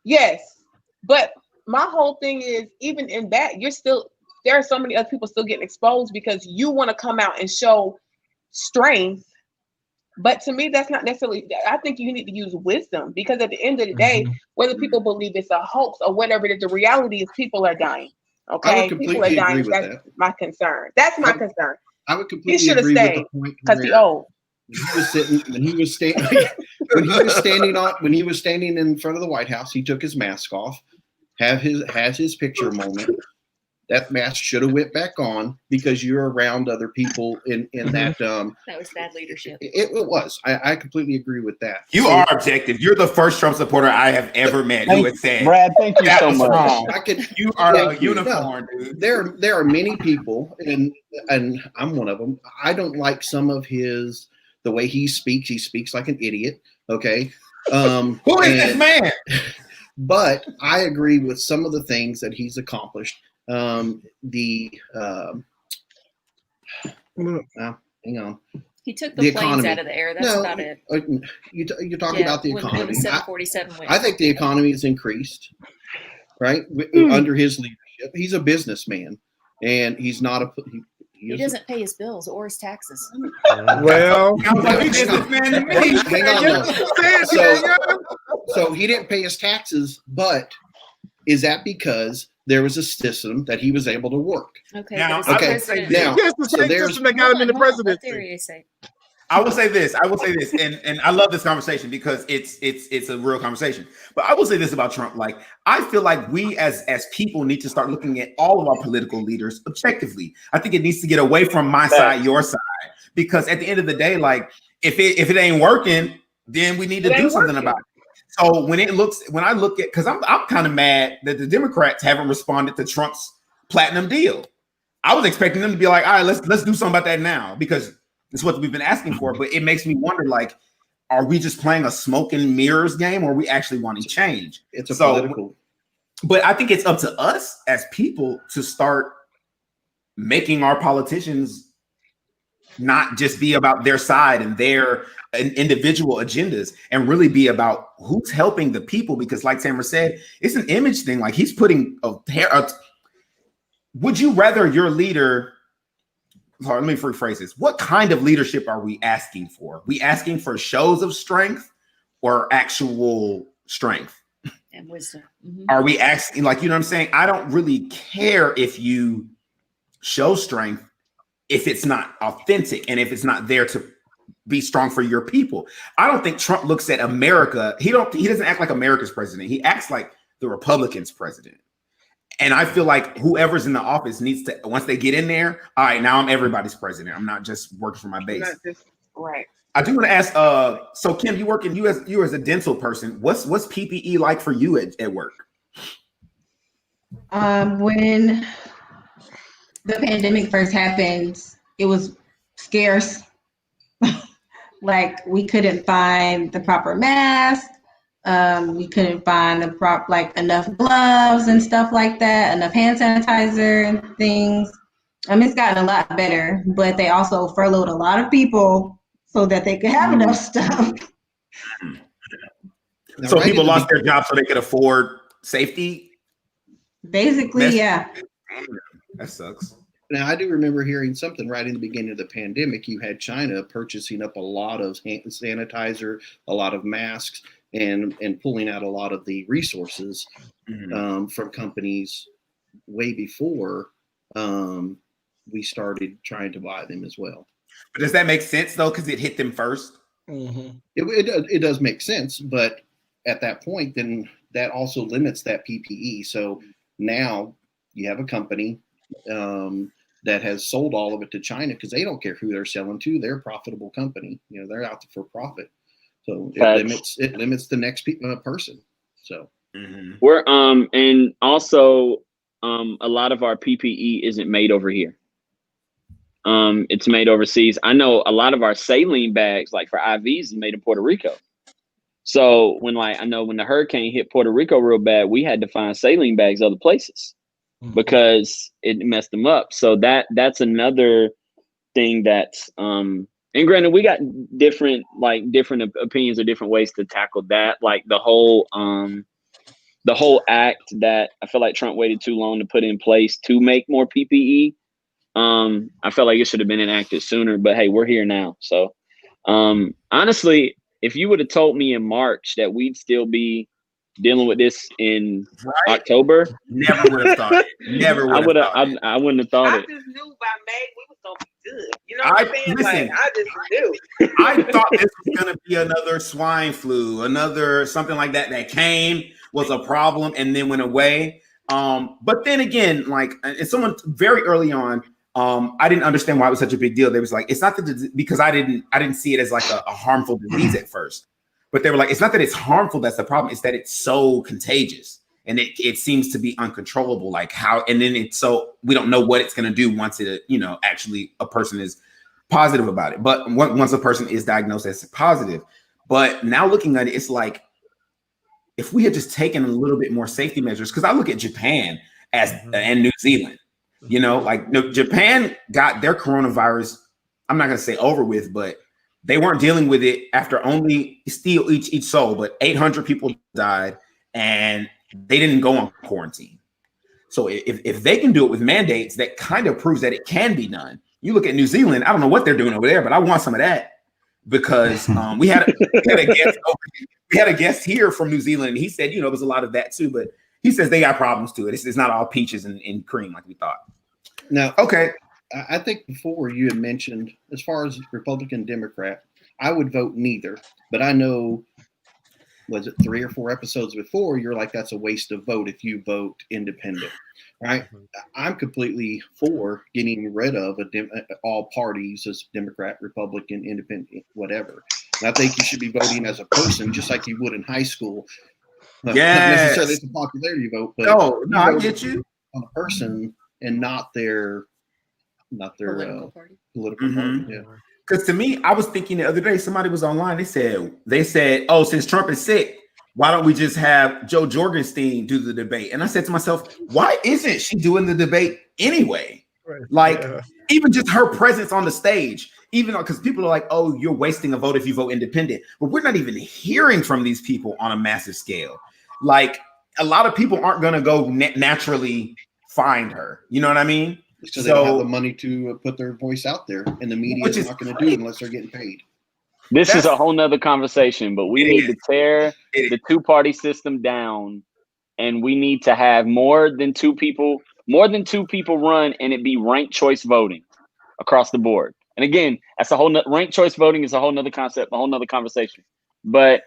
Yes. But my whole thing is, even in that, there are so many other people still getting exposed because you want to come out and show strength. But to me, that's not necessarily, I think you need to use wisdom, because at the end of the day, whether people believe it's a hoax or whatever, the reality is people are dying. Okay? People are dying. That's my concern. That's my concern. I would completely agree with the point because he's old. When he was standing in front of the White House, he took his mask off, has his picture moment. That mask should have went back on, because you're around other people in that. That was bad leadership. It was. I completely agree with that. You are objective. You're the first Trump supporter I have ever met who would say, Brad, thank you so much. You are a unicorn, dude. There are many people, and I'm one of them. I don't like some of the way he speaks. He speaks like an idiot. Okay. Who is this man? But I agree with some of the things that he's accomplished. Hang on. He took The the planes economy. out of the air. That's No, about it. You're talking about the when economy. the 747 went. I think the economy has increased, right, under his leadership. He's a businessman, and he's not a. He doesn't pay his bills or his taxes. Well, Sounds like a businessman to me. Hang on, so he didn't pay his taxes, but is that because there was a system that he was able to work? Okay. Now, but okay, it's the president. now, yes, the so same there's- system that got him in the Hold on, what presidency. theory you say? I will say this. And I love this conversation because it's a real conversation. But I will say this about Trump. Like, I feel like we as people need to start looking at all of our political leaders objectively. I think it needs to get away from my side, your side, because at the end of the day, like if it ain't working, then we need to do something about it. So when I look at, because I'm kind of mad that the Democrats haven't responded to Trump's platinum deal. I was expecting them to be like, all right, let's do something about that now, because it's what we've been asking for. But it makes me wonder, like, are we just playing a smoke and mirrors game, or are we actually wanting change? It's a political. But I think it's up to us as people to start making our politicians not just be about their side and their individual agendas, and really be about who's helping the people. Because like Tamara said, it's an image thing. Like, he's putting would you rather your leader, let me rephrase this. What kind of leadership are we asking for? We asking for shows of strength or actual strength? And wisdom. Mm-hmm. Are we asking, like, you know what I'm saying? I don't really care if you show strength if it's not authentic and if it's not there to be strong for your people. I don't think Trump looks at America. He doesn't act like America's president. He acts like the Republicans' president. And I feel like whoever's in the office needs to, once they get in there, all right, now I'm everybody's president. I'm not just working for my base. Right. I do want to ask, so Kim, you as a dental person, what's PPE like for you at work? When the pandemic first happened, it was scarce. Like, we couldn't find the proper mask. We couldn't find enough gloves and stuff like that, enough hand sanitizer and things. It's gotten a lot better, but they also furloughed a lot of people so that they could have enough stuff. So people lost their jobs so they could afford safety? Basically, yeah. That sucks. Now, I do remember hearing something right in the beginning of the pandemic. You had China purchasing up a lot of hand sanitizer, a lot of masks, and pulling out a lot of the resources from companies way before we started trying to buy them as well. But does that make sense, though, because it hit them first? Mm-hmm. It does make sense, but at that point, then that also limits that PPE. So now you have a company that has sold all of it to China because they don't care who they're selling to. They're a profitable company. They're out for profit. So it limits the next person. So we're and also a lot of our PPE isn't made over here. It's made overseas. I know a lot of our saline bags, like for IVs, is made in Puerto Rico. So when the hurricane hit Puerto Rico real bad, we had to find saline bags other places because it messed them up. So that's another thing that's and granted, we got different opinions or different ways to tackle that. Like the whole act that I feel like Trump waited too long to put in place to make more PPE. I felt like it should have been enacted sooner, but hey, we're here now. So honestly, if you would have told me in March that we'd still be dealing with this in October, never would have thought it. Never would have. I wouldn't have thought it. I just knew by May we was gonna be good. You know what I'm saying? Listen, I just knew. I thought this was gonna be another swine flu, another something like that came, was a problem, and then went away. But then again, and someone very early on, I didn't understand why it was such a big deal. They was like, it's not because I didn't see it as like a harmful disease at first. But they were like, it's not that it's harmful that's the problem. It's that it's so contagious and it seems to be uncontrollable. Like how, and then we don't know what it's going to do once it, actually a person is positive about it. But once a person is diagnosed as positive, but now looking at it, it's like, if we had just taken a little bit more safety measures, because I look at Japan and New Zealand, Japan got their coronavirus I'm not going to say over with, but they weren't dealing with it after only still each soul, but 800 people died and they didn't go on quarantine. So if they can do it with mandates, that kind of proves that it can be done. You look at New Zealand, I don't know what they're doing over there, but I want some of that because we had a guest here from New Zealand, and he said, there's a lot of that too, but he says they got problems to it. It's not all peaches and cream like we thought. Now, okay. I think before you had mentioned, as far as Republican, Democrat, I would vote neither, but I know, was it 3 or 4 episodes before, you're like, that's a waste of vote if you vote independent, right? I'm completely for getting rid of all parties as Democrat, Republican, Independent, whatever. And I think you should be voting as a person, just like you would in high school. Not necessarily it's a popularity vote, but no, I get you. On a person and not their political party. Yeah. Because to me, I was thinking the other day, somebody was online. They said, oh, since Trump is sick, why don't we just have Joe Jorgensen do the debate? And I said to myself, why isn't she doing the debate anyway? Right. Even just her presence on the stage, even because people are like, oh, you're wasting a vote if you vote independent. But we're not even hearing from these people on a massive scale. Like a lot of people aren't going to go naturally find her. You know what I mean? So they don't have the money to put their voice out there, and the media is not going to do it unless they're getting paid. This is a whole nother conversation, but we need to tear the two-party system down, and we need to have more than two people run, and it be ranked choice voting across the board. And again, that's a whole ranked choice voting is a whole nother concept, a whole nother conversation. But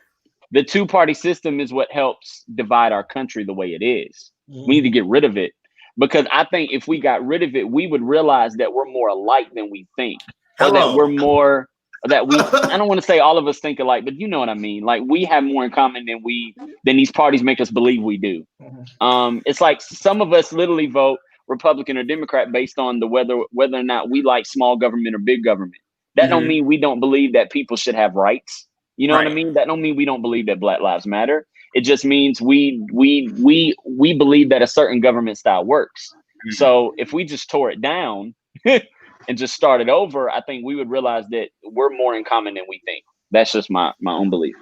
the two-party system is what helps divide our country the way it is. We need to get rid of it. Because I think if we got rid of it, we would realize that we're more alike than we think. Or that we're more, I don't want to say all of us think alike, but you know what I mean? Like we have more in common than these parties make us believe we do. It's like some of us literally vote Republican or Democrat based on whether or not we like small government or big government. That don't mean we don't believe that people should have rights. You know what I mean? That don't mean we don't believe that Black Lives Matter. It just means we believe that a certain government style works. So if we just tore it down and just started over, I think we would realize that we're more in common than we think. That's just my own belief.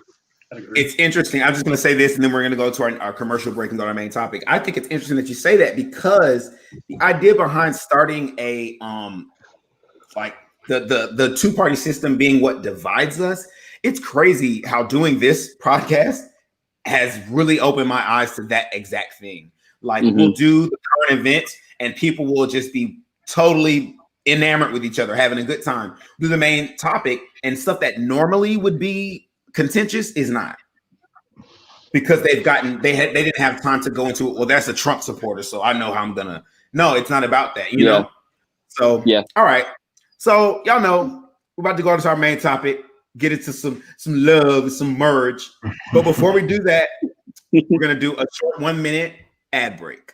It's interesting. I'm just going to say this, and then we're going to go to our commercial break and go to our main topic. I think it's interesting that you say that because the idea behind starting a like the two-party system being what divides us, it's crazy how doing this podcast has really opened my eyes to that exact thing. Like we'll do the current events and people will just be totally enamored with each other, having a good time. Do the main topic and stuff that normally would be contentious is not. Because they didn't have time to go into it. Well, that's a Trump supporter, so I know how I'm gonna. No, it's not about that, you know. So all right. So y'all know we're about to go into our main topic. Get into some love, some merge. But before we do that, we're going to do a short 1-minute ad break.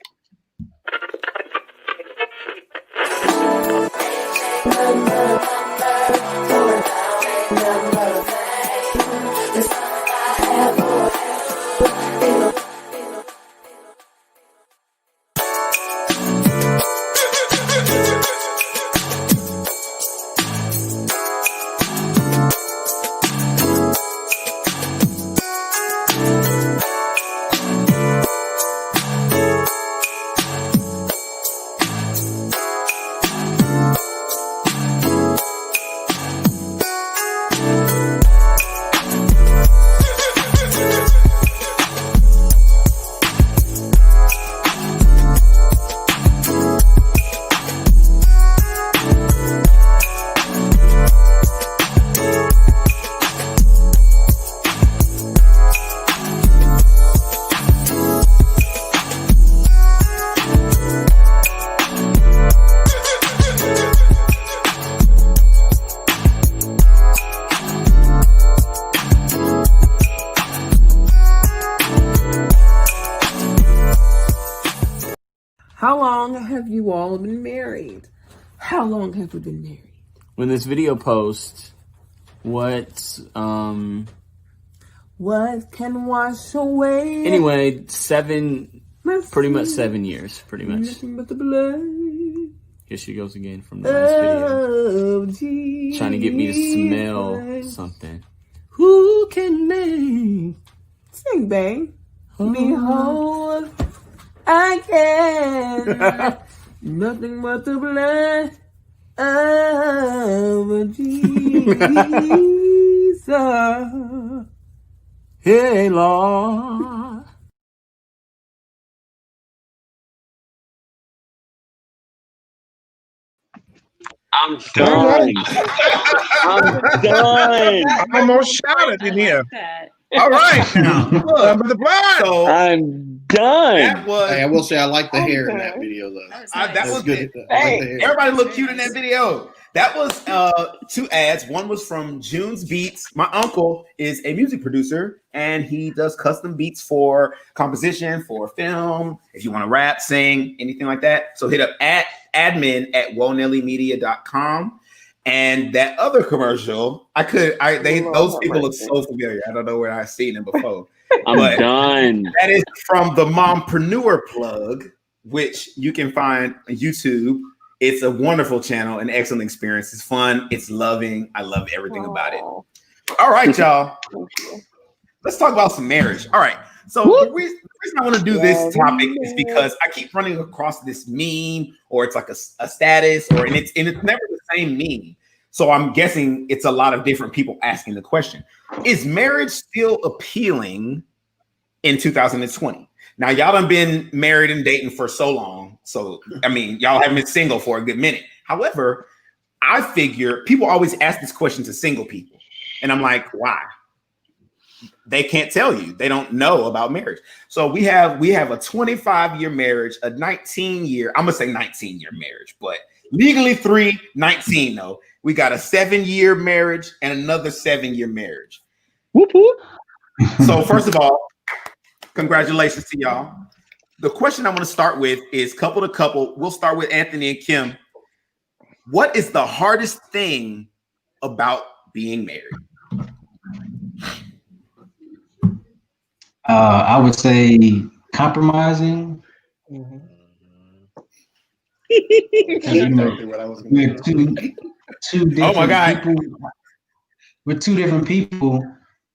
How long have you all been married? How long have we been married? When this video posts, what can wash away? Anyway, pretty much 7 years, pretty much. Nothing but the blood. Here she goes again from the last video. Trying to get me to smell something. Who can make? Sing, babe. Behold, I can. Nothing but the blood of Jesus. Hey, Lord. I'm done. I'm done. I almost shouted in here. That. All right, now look. Number the blood. So I'm done. that was Hey, I will say I like the hair in that video though. That was that nice. was good. good. I like the hair. Everybody looked cute in that video. That was 2 ads. One was from June's Beats. My uncle is a music producer, and he does custom beats for composition, for film. If you want to rap, sing, anything like that. So hit up admin@WoeNellyMedia.com. And that other commercial, those people look so familiar. I don't know where I've seen them before. I'm done. That is from the Mompreneur Plug, which you can find on YouTube. It's a wonderful channel, an excellent experience. It's fun. It's loving. I love everything about it. All right, y'all. Let's talk about some marriage. All right. So the reason I want to do this topic is because I keep running across this meme, or it's like a status, and it's never the same meme. So I'm guessing it's a lot of different people asking the question: is marriage still appealing in 2020? Now, y'all done been married and dating for so long. So, I mean, y'all haven't been single for a good minute. However, I figure people always ask this question to single people. And I'm like, why? They can't tell you. They don't know about marriage. So we have a 25-year marriage, a 19-year, I'm going to say 19-year marriage, but legally 19 though. We got a 7-year marriage and another 7-year marriage. Whoop, whoop. So first of all, congratulations to y'all. The question I want to start with is couple to couple. We'll start with Anthony and Kim. What is the hardest thing about being married? I would say compromising. Exactly what I was going We're to two different Oh my God. people. We're two different people,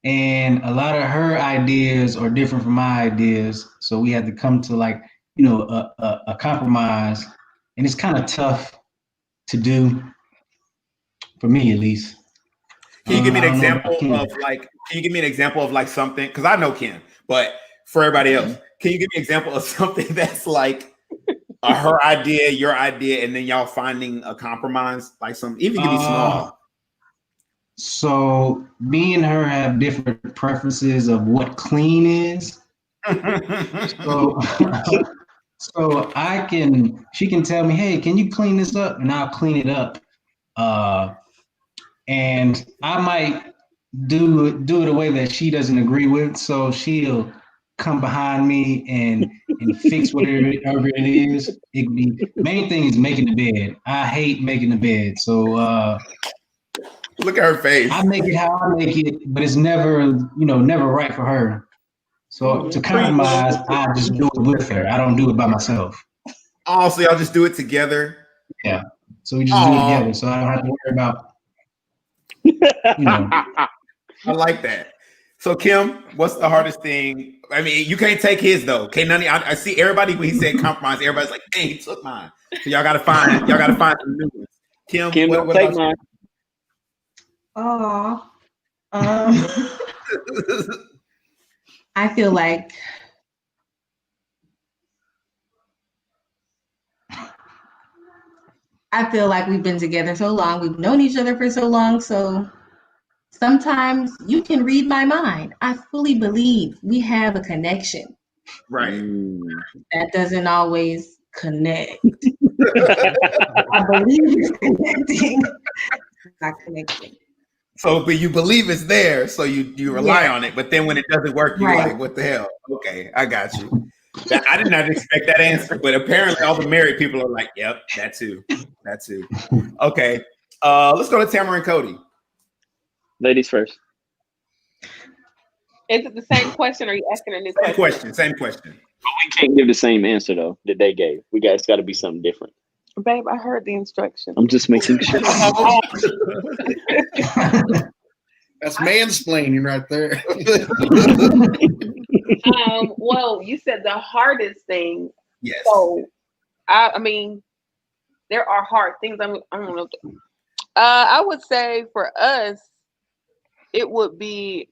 and a lot of her ideas are different from my ideas. So we had to come to a compromise, and it's kind of tough to do for me, at least. Can you give me I an don't know example about Kim. of something? Because I know Kim, but for everybody else, can you give me an example of something that's like her idea, your idea, and then y'all finding a compromise? Like even give me small. So me and her have different preferences of what clean is. So she can tell me, hey, can you clean this up? And I'll clean it up. And I might do it a way that she doesn't agree with. So she'll come behind me and fix whatever it is. Main thing is making the bed. I hate making the bed. So look at her face. I make it how I make it, but it's never right for her. So to compromise, I just do it with her. I don't do it by myself. Oh, so y'all just do it together? Yeah. So we just do it together. So I don't have to worry about, I like that. So Kim, what's the hardest thing? I mean, you can't take his though. Okay, I see everybody when he said compromise, everybody's like, "Dang, he took mine." So y'all gotta find some new ones. Kim, what take about mine. I feel like we've been together so long, we've known each other for so long, so sometimes you can read my mind. I fully believe we have a connection. Right. That doesn't always connect. I believe it's connecting. It's not connecting. So, but you believe it's there, so you rely on it. But then when it doesn't work, you're like, "What the hell?" Okay, I got you. I did not expect that answer, but apparently all the married people are like, "Yep, that too." Okay, let's go to Tamara and Cody. Ladies first. Is it the same question, or are you asking a new question? Same question. But we can't give the same answer though that they gave. It's got to be something different. Babe, I heard the instructions. I'm just making sure. That's mansplaining right there. Well, you said the hardest thing. Yes. So, I mean, there are hard things. I don't know. I would say for us, it would be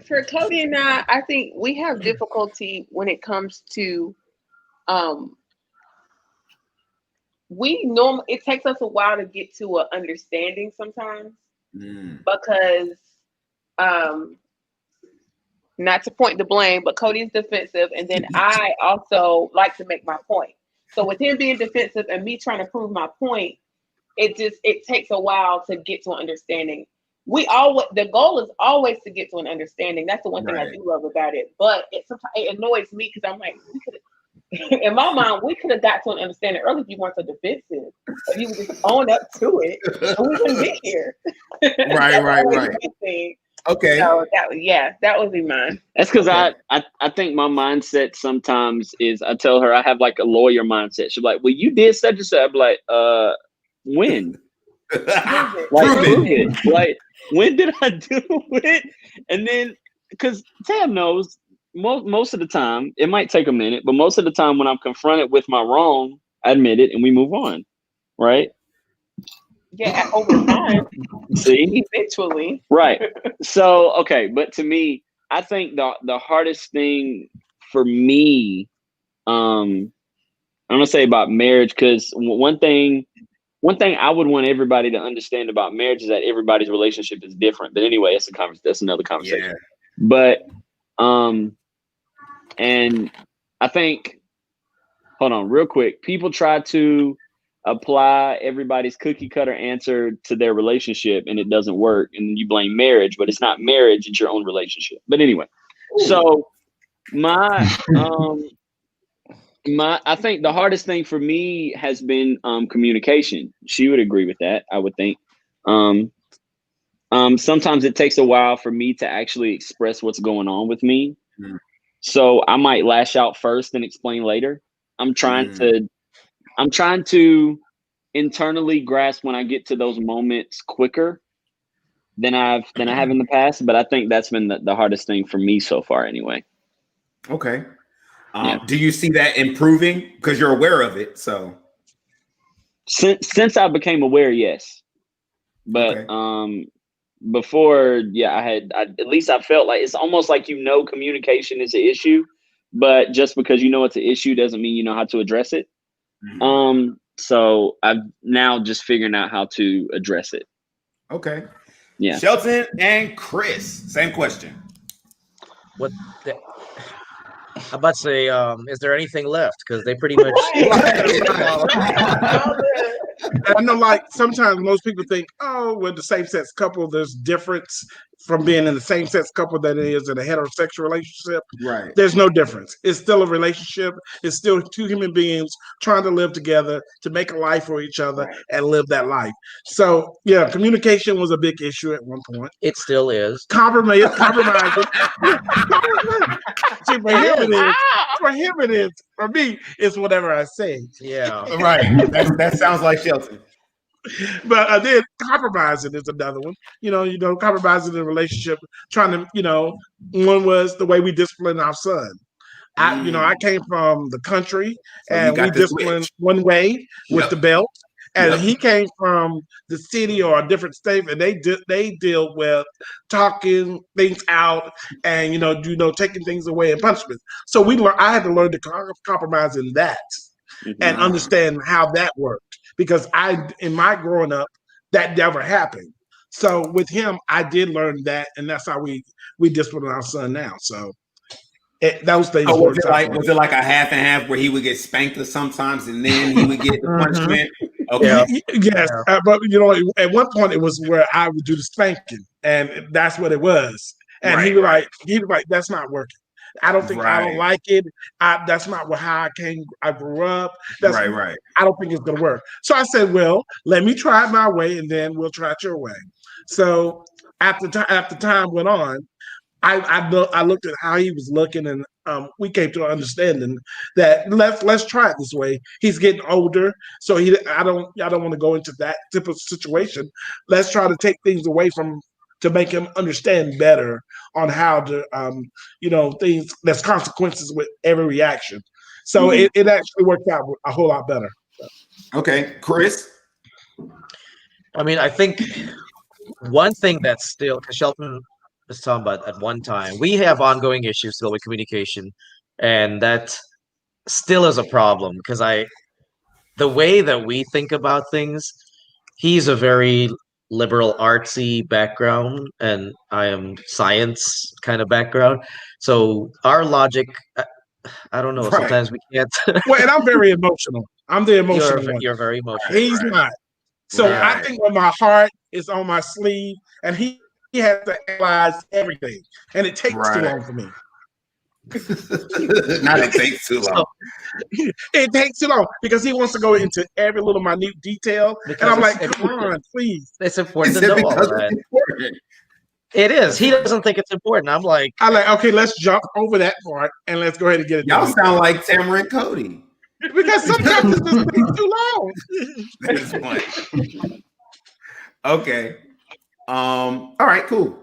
for Cody and I think we have difficulty when it comes to it takes us a while to get to an understanding sometimes because not to point the blame, but Cody's defensive, and then I also like to make my point. So with him being defensive and me trying to prove my point, it takes a while to get to an understanding. The goal is always to get to an understanding. That's the one thing I do love about it. But sometimes it annoys me because I'm like, in my mind, we could have got to an understanding early if you weren't so defensive. If you would just own up to it, and we wouldn't be here. Right. Okay. So that would be mine. That's because I think my mindset sometimes is I tell her I have like a lawyer mindset. She's like, well, you did such and such. I'm like, when? Prove it. Like, when did I do it? And then, because Tam knows, most of the time, it might take a minute, but most of the time when I'm confronted with my wrong, I admit it and we move on. Right? Yeah, over time. See? Eventually. Right. So, okay. But to me, I think the hardest thing for me, I'm going to say about marriage, because one thing I would want everybody to understand about marriage is that everybody's relationship is different. But anyway, that's another conversation. Yeah. But, and I think, hold on real quick. People try to apply everybody's cookie cutter answer to their relationship and it doesn't work. And you blame marriage, but it's not marriage. It's your own relationship. But anyway, so I think the hardest thing for me has been communication. She would agree with that, I would think. Sometimes it takes a while for me to actually express what's going on with me. So I might lash out first and explain later. I'm trying to internally grasp when I get to those moments quicker than I have in the past. But I think that's been the hardest thing for me so far anyway. Okay. Do you see that improving? Because you're aware of it. So since I became aware, yes. But before, I at least I felt like it's almost like communication is an issue, but just because you know it's an issue doesn't mean you know how to address it. So I'm now just figuring out how to address it. Okay. Yeah. Shelton and Chris, same question. I'm about to say, is there anything left? Because they pretty much. I know, like, sometimes most people think, oh, with the same-sex couple, there's difference from being in the same-sex couple than it is in a heterosexual relationship. Right. There's no difference. It's still a relationship. It's still two human beings trying to live together, to make a life for each other and live that life. So, yeah, communication was a big issue at one point. It still is. Compromise. See, for him it is. For me, it's whatever I say. Yeah. Right. That sounds like Shelton. But then compromising is another one. Compromising in a relationship, trying to, one was the way we discipline our son. I came from the country, so and we disciplined one way with the belt. And he came from the city or a different state, and they deal with talking things out and taking things away and punishment. So I had to learn to compromise in that and understand how that worked, because in my growing up, that never happened. So with him, I did learn that, and that's how we discipline our son now. So those things. Was it like a half and half where he would get spanked sometimes and then he would get the punishment? Okay. Yes, but at one point it was where I would do the spanking, and that's what it was. And he was like, "That's not working. I don't think I don't like it. That's not how I grew up. I don't think it's gonna work." So I said, "Well, let me try it my way, and then we'll try it your way." So after time went on, I looked at how he was looking, and we came to an understanding that let's try it this way. He's getting older, so I don't want to go into that type of situation. Let's try to take things away from to make him understand better on how to things. There's consequences with every reaction, so it actually worked out a whole lot better. Okay, Chris. I mean, I think one thing that's still, because Shelton was talking about at one time, we have ongoing issues still with communication, and that still is a problem because the way that we think about things, he's a very liberal artsy background, and I am science kind of background. So our logic, I don't know, Right. sometimes we can't. Well, and I'm very emotional. I'm the emotional one. You're very emotional. He's Right. not. So I Right. think when my heart is on my sleeve, and he has to analyze everything, and it takes too Right. long for me. Not it takes too long. It takes too long because he wants to go into every little minute detail, and I'm like, come on, please. It's important Is to it know all because of that. it's important? It is. He doesn't think it's important. I'm like, Okay, let's jump over that part and let's go ahead and get it Y'all done. sound like Tamara and Cody. Because sometimes it just takes too long. That's funny. Okay. All right, cool.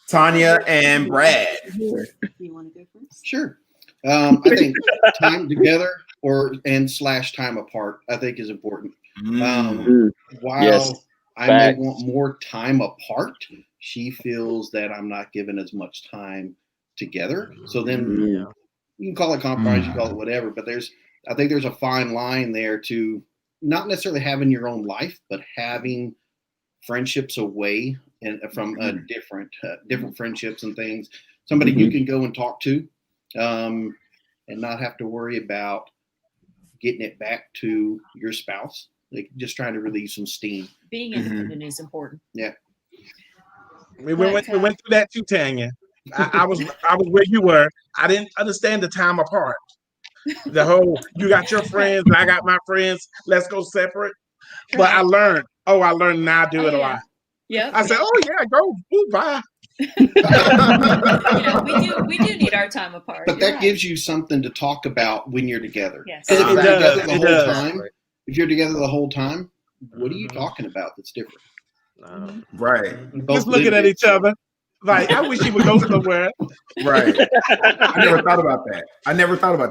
Tanya and Brad. You want to go first? Sure. I think time together and / time apart, I think is important. While Yes. I Facts. may want more time apart, she feels that I'm not given as much time together. So then you can call it compromise, you call it whatever, but I think there's a fine line there to not necessarily having your own life, but having friendships away and from different friendships and things. Somebody you can go and talk to, and not have to worry about getting it back to your spouse. Like just trying to release some steam. Being independent is important. Yeah. We went through that too, Tanya. I was where you were. I didn't understand the time apart. The whole you got your friends, I got my friends. Let's go separate. But I learned. I learned now. I do it a lot. Yeah. I said, "Oh yeah, go bye." We do need our time apart. But that gives you something to talk about when you're together. Yes. If you're together the It whole does. time, if you're together the whole time, what are you talking about that's different? Right. Just looking at each other. Like, I wish you would go somewhere. Right. I never thought about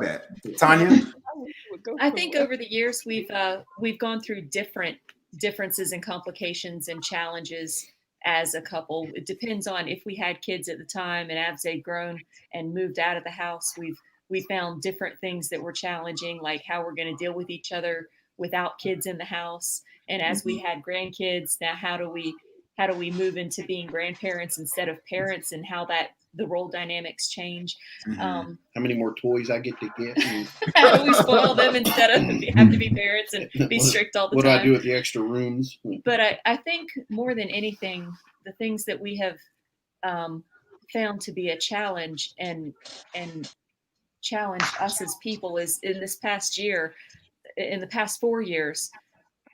that. Tanya? I think over the years we've gone through different differences and complications and challenges as a couple. It depends on if we had kids at the time, and as they've grown and moved out of the house, we found different things that were challenging, like how we're going to deal with each other without kids in the house. And as we had grandkids, now how do we move into being grandparents instead of parents, and how the role dynamics change. How many more toys I get to get? And how do we spoil them instead of have to be parents and be strict all the what time? do I do with the extra rooms? But I think more than anything, the things that we have found to be a challenge and challenge us as people is in the past 4 years,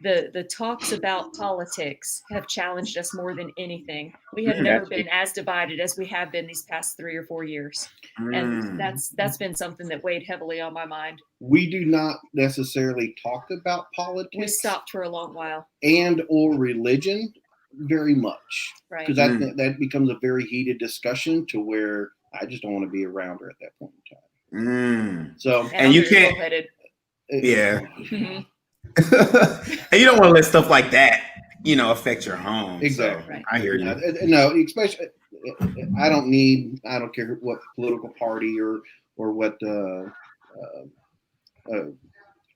the talks about politics have challenged us more than anything. We have never been as divided as we have been these past 3 or 4 years. And that's been something that weighed heavily on my mind. We do not necessarily talk about politics. We stopped for a long while. And or religion very much. Right. Because that becomes a very heated discussion to where I just don't want to be around her at that point in time. So and you can't. Yeah. And you don't want to let stuff like that, affect your home. Exactly. So, I hear you. No, especially I don't care what political party or what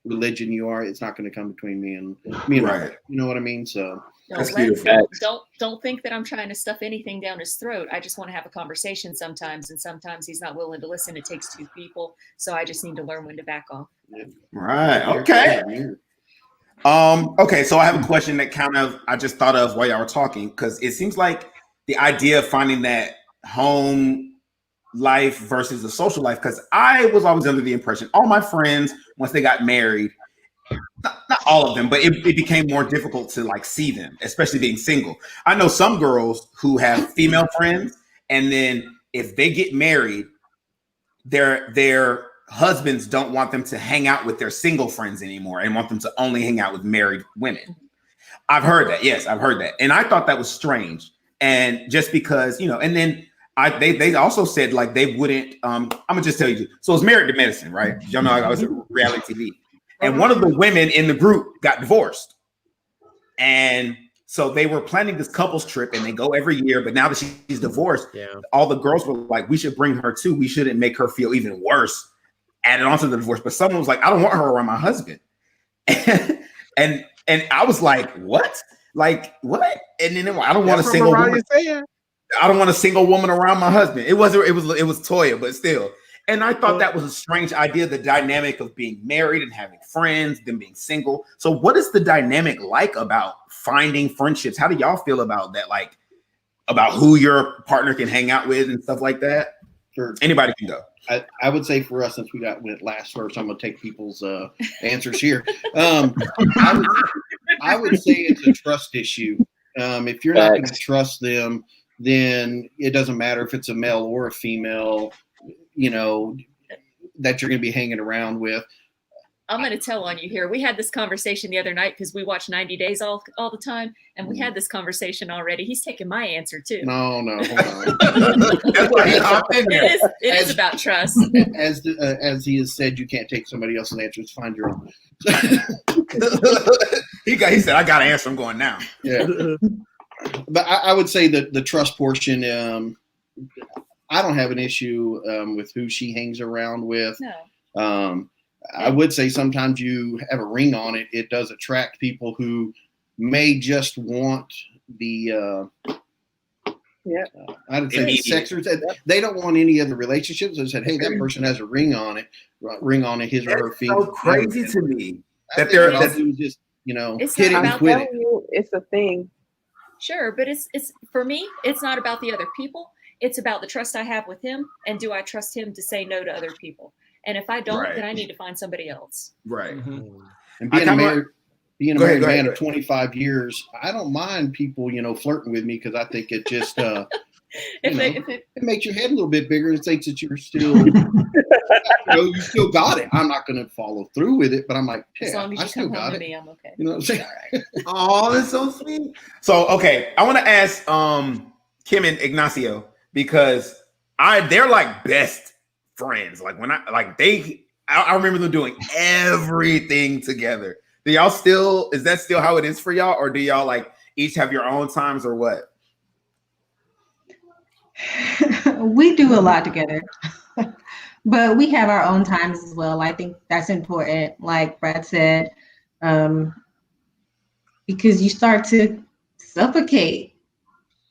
religion you are. It's not going to come between me and right. her. You know what I mean? So Don't think that I'm trying to stuff anything down his throat. I just want to have a conversation sometimes, and sometimes he's not willing to listen. It takes two people, so I just need to learn when to back off. Right. Okay. Okay. So I have a question that I just thought of while y'all were talking, because it seems like the idea of finding that home life versus the social life, because I was always under the impression all my friends, once they got married, not all of them, but it became more difficult to see them, especially being single. I know some girls who have female friends, and then if they get married, their husbands don't want them to hang out with their single friends anymore and want them to only hang out with married women. I've heard that. Yes, I've heard that. And I thought that was strange. And just because, and then they also said like they wouldn't, I'm gonna just tell you. So it's Married to Medicine, right? Y'all know I was a reality TV. And one of the women in the group got divorced. And so they were planning this couples trip and they go every year, but now that she's divorced, all the girls were like, we should bring her too. We shouldn't make her feel even worse, added on to the divorce. But someone was like, I don't want her around my husband. And I was like, what? Like, what? And then I don't want a single woman. I don't want a single woman around my husband. It was Toya, but still. And I thought that was a strange idea, the dynamic of being married and having friends, them being single. So what is the dynamic like about finding friendships? How do y'all feel about that? Like about who your partner can hang out with and stuff like that? For anybody can go. I would say for us, since we went last first, I'm going to take people's answers here. I would say it's a trust issue. If you're not going to trust them, then it doesn't matter if it's a male or a female, that you're going to be hanging around with. I'm going to tell on you here. We had this conversation the other night because we watch 90 Days all the time, and we had this conversation already. He's taking my answer too. No, hold on. It is about trust. As he has said, you can't take somebody else's answers. Find your own. He said, I got to answer. I'm going now. Yeah. But I would say that the trust portion, I don't have an issue with who she hangs around with. No. I would say sometimes you have a ring on it. It does attract people who may just want the I'd say sex. They don't want any other relationships. They said, hey, that person has a ring on it, his or her feet. So crazy to me that they're just it's hit not it and quit it. It's a thing. Sure, but it's for me, it's not about the other people. It's about the trust I have with him, and do I trust him to say no to other people? And if I don't, then I need to find somebody else. Right. Mm-hmm. And being a married man of 25 years, I don't mind people, flirting with me because I think it just, it makes your head a little bit bigger and thinks that you're still, you still got it. I'm not going to follow through with it, but I'm like, hey, as long as you I still come home got to it. me, I'm okay. You know what I'm saying? All right. Oh, that's so sweet. So, okay, I want to ask Kim and Ignacio because they're like best friends. Like I remember them doing everything together. Do y'all is that still how it is for y'all, or do y'all like each have your own times or what? We do a lot together, but we have our own times as well. I think that's important, like Brad said, because you start to suffocate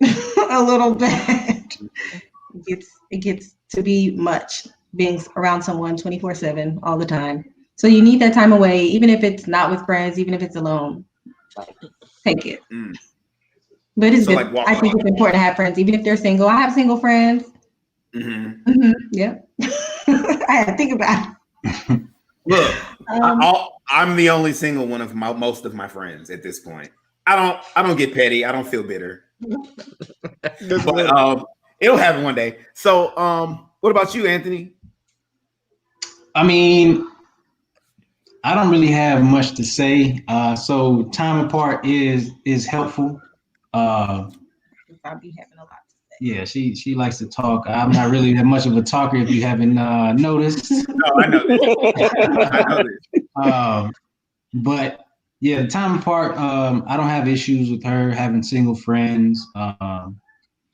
a little bit. It gets to be much being around someone 24/7 all the time. So you need that time away, even if it's not with friends, even if it's alone. Take it. Mm. But it's good. I think it's important to have friends, even if they're single. I have single friends. Mm-hmm. Mm-hmm. Yeah. I had to think about it. Look, I'm the only single one of most of my friends at this point. I don't get petty. I don't feel bitter. But it'll happen one day. So what about you, Anthony? I mean, I don't really have much to say. So time apart is helpful. I'll be having a lot to say. Yeah, she likes to talk. I'm not really that much of a talker, if you haven't noticed. No, I know this. But yeah, the time apart, I don't have issues with her having single friends.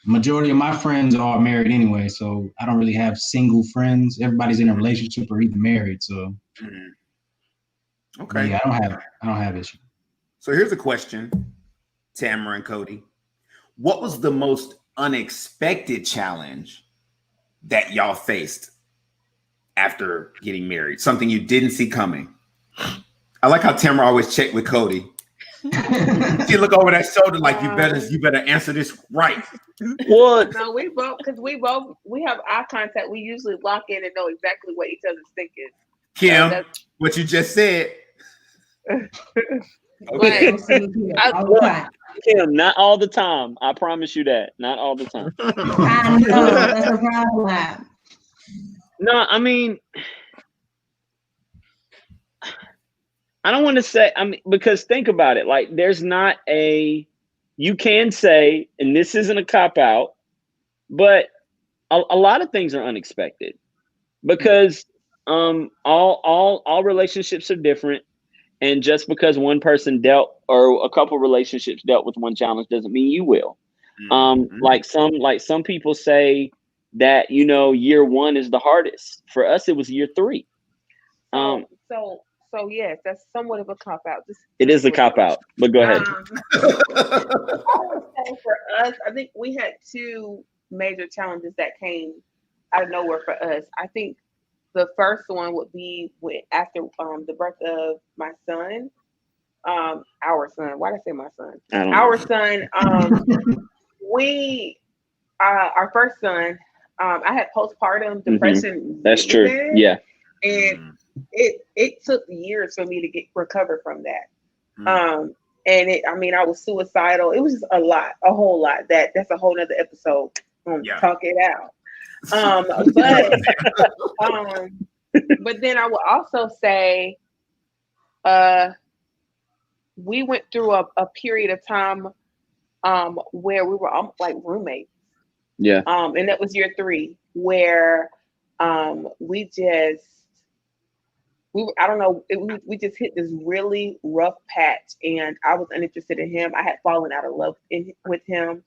Majority of my friends are married anyway, so I don't really have single friends. Everybody's in a relationship or even married. So okay, yeah, I don't have issues. So here's a question, Tamara and Cody. What was the most unexpected challenge that y'all faced after getting married? Something you didn't see coming. I like how Tamara always checked with Cody. She look over that shoulder like you better answer this right. What? No, we have eye contact. We usually lock in and know exactly what each other's thinking. Kim, what you just said. Okay. Kim, not all the time. I promise you that. Not all the time. I know that's a problem. No, I mean, I don't want to say, I mean, because think about it. Like, there's not you can say, and this isn't a cop out, but a lot of things are unexpected because all relationships are different. And just because one person dealt or a couple relationships dealt with one challenge doesn't mean you will. Like some people say that, year one is the hardest. For us, it was year 3. So yes, that's somewhat of a cop out. It is a cop out, but go ahead. I would say for us, I think we had 2 major challenges that came out of nowhere for us. I think the first one would be after the birth of my son, our son. Why did I say my son? Our son. Our first son. I had postpartum depression. That's true. Then, yeah. And it took years for me to recover from that. And I was suicidal. It was just a whole lot. That's a whole nother episode. Talk it out. But then I would also say, we went through a period of time, where we were like roommates. Yeah. And that was year 3, where, we just hit this really rough patch, and I was uninterested in him. I had fallen out of love with him.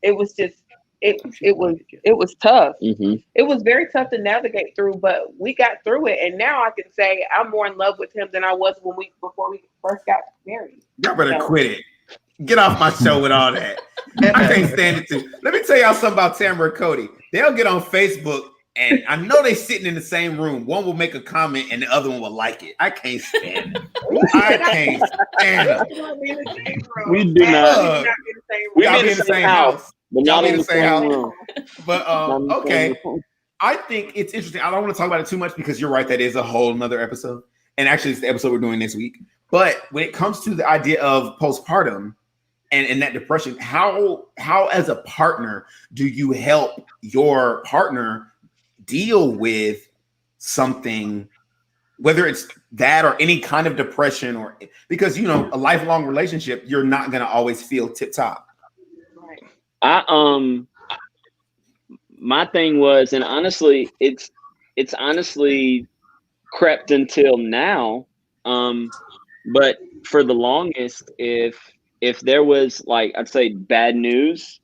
It was just, it was tough. Mm-hmm. It was very tough to navigate through, but we got through it. And now I can say I'm more in love with him than I was before we first got married. Y'all better quit it. Get off my show with all that. I can't stand it too. Let me tell y'all something about Tamara and Cody. They'll get on Facebook, and I know they sitting in the same room. One will make a comment and the other one will like it. I can't stand it. I can't stand it. We do not. We be in the same house. But not in the same house. But okay. I think it's interesting. I don't want to talk about it too much because you're right. That is a whole nother episode. And actually, it's the episode we're doing this week. But when it comes to the idea of postpartum and that depression, how as a partner do you help your partner deal with something, whether it's that or any kind of depression, or because a lifelong relationship, you're not going to always feel tip top. My thing was, and honestly, it's honestly crept until now. But for the longest, if there was, like, I'd say bad news,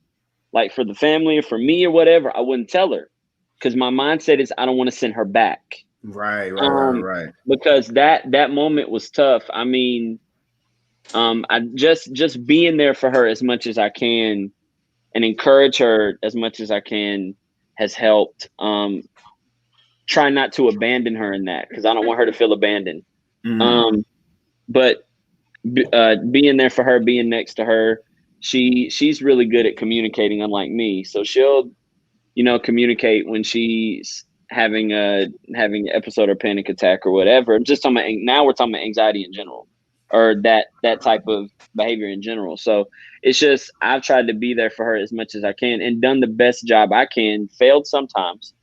like for the family or for me or whatever, I wouldn't tell her, because my mindset is I don't want to send her back. Right. Because that moment was tough. I mean, I just being there for her as much as I can and encourage her as much as I can has helped. Try not to abandon her in that, because I don't want her to feel abandoned. But being there for her, being next to her, she's really good at communicating, unlike me. So she'll, communicate when she's having an episode or panic attack or whatever. I'm just talking about, now we're talking about anxiety in general, or that type of behavior in general. So it's just, I've tried to be there for her as much as I can and done the best job I can, failed sometimes,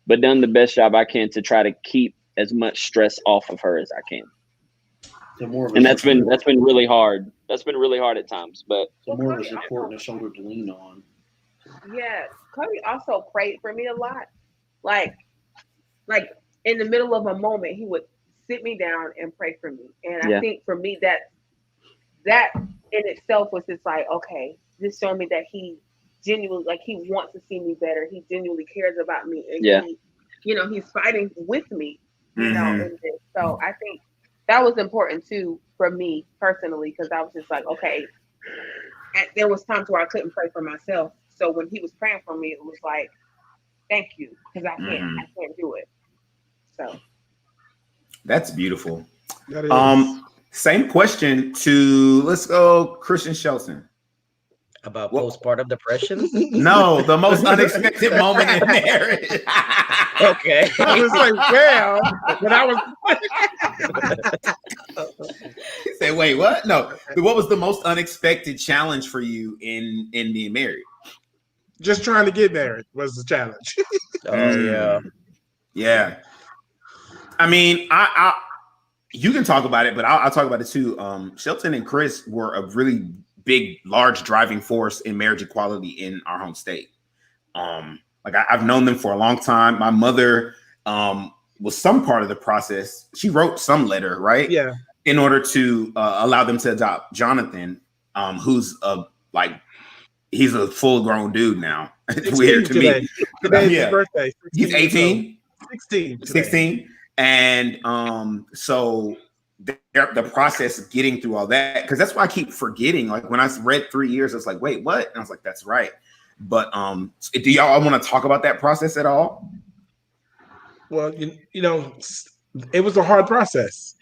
but done the best job I can to try to keep as much stress off of her as I can. And that's been really hard. That's been really hard at times, but more of a support and a shoulder to lean on. Yeah, Cody also prayed for me a lot. Like in the middle of a moment, he would sit me down and pray for me. And I think for me that in itself was just like, okay, this showed me that he genuinely, like, he wants to see me better. He genuinely cares about me, and he's fighting with me. And so I think that was important too for me personally, because I was just like, okay. And there was times where I couldn't pray for myself. So when he was praying for me, it was like, thank you, because I can't do it. So that's beautiful. That is. Same question to, let's go, Christian Shelton. About Well- postpartum depression? No, the most unexpected moment in marriage. Okay. I was like, well, when I was He said, "Wait, what? No. What was the most unexpected challenge for you in being married?" just trying to get married was the challenge. Oh yeah. Yeah. I mean, I you can talk about it, but I'll talk about it too. Shelton and Chris were a really big, large driving force in marriage equality in our home state. Like I've known them for a long time. My mother was some part of the process. She wrote some letter, right? Yeah. In order to allow them to adopt Jonathan, who's he's a full grown dude now. It's weird to today. me. Today's his Yeah. birthday. He's 18. 16. today. 16. And so the process of getting through all that, because that's why I keep forgetting. Like when I read 3 years, it's like, wait, what? And I was like, that's right. But do y'all want to talk about that process at all? Well, you know, it was a hard process.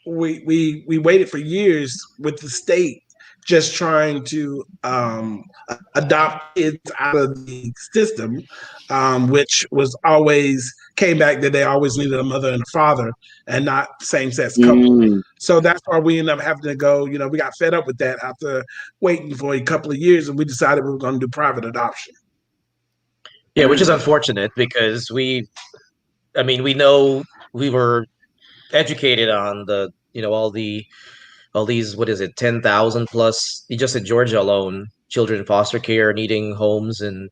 We waited for years with the state just trying to adopt kids out of the system, which was always came back that they always needed a mother and a father and not same-sex couple. So that's why we ended up having to go, you know, we got fed up with that after waiting for a couple of years, and we decided we were going to do private adoption. Yeah, which is unfortunate because we know we were educated on the, all these, what is it, 10,000 plus, just in Georgia alone, children in foster care needing homes and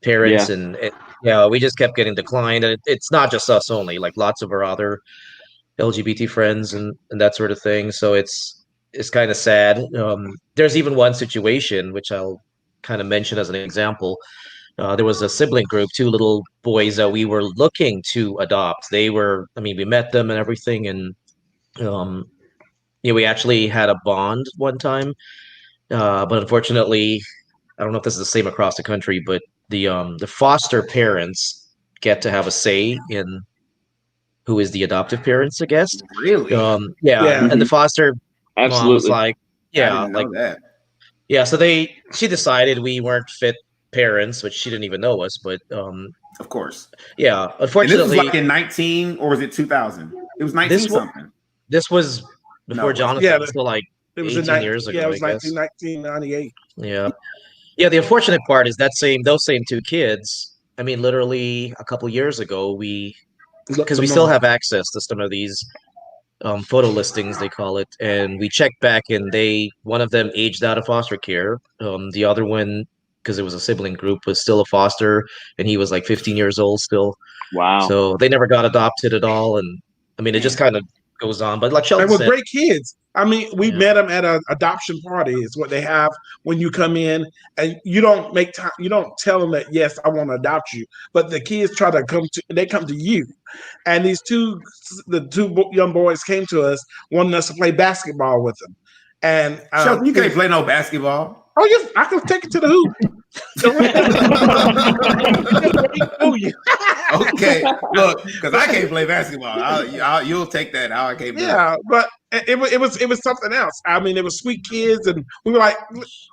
parents. Yeah. And we just kept getting declined. And it's not just us only, like lots of our other LGBT friends and that sort of thing. So it's kind of sad. There's even one situation, which I'll kind of mention as an example. There was a sibling group, 2 little boys that we were looking to adopt. We met them and everything. And, we actually had a bond one time. But unfortunately, I don't know if this is the same across the country, but the foster parents get to have a say in who is the adoptive parents, I guess. Really? Yeah. And the foster mom was Absolutely. like, I didn't know that. yeah. So she decided we weren't fit parents, which she didn't even know us, but Of course. yeah, And this unfortunately, was like in 19, or was it 2000? It was 19 This wa- something. this was No, before it wasn't. Jonathan, Yeah, still like It was 18 years ago, Yeah, it was I guess. 1998. Yeah. Yeah, the unfortunate part is those same 2 kids, literally a couple years ago, because we still have access to some of these photo listings, they call it, and we checked back and one of them aged out of foster care. The other one, because it was a sibling group, was still a foster, and he was like 15 years old still. Wow. So they never got adopted at all. And it just kind of goes on. But like They Sheldon were said, great kids. We Yeah. met them at an adoption party. Is what they have when you come in, and you don't make time. You don't tell them that yes, I want to adopt you, but the kids try to come to. They come to you, and the 2 young boys came to us, wanting us to play basketball with them. And Shelton, you can't play no basketball. Oh yes, I can take it to the hoop. Okay, look, because I can't play basketball. You'll take that. I can't play. Yeah, but it was something else. It was sweet kids, and we were like,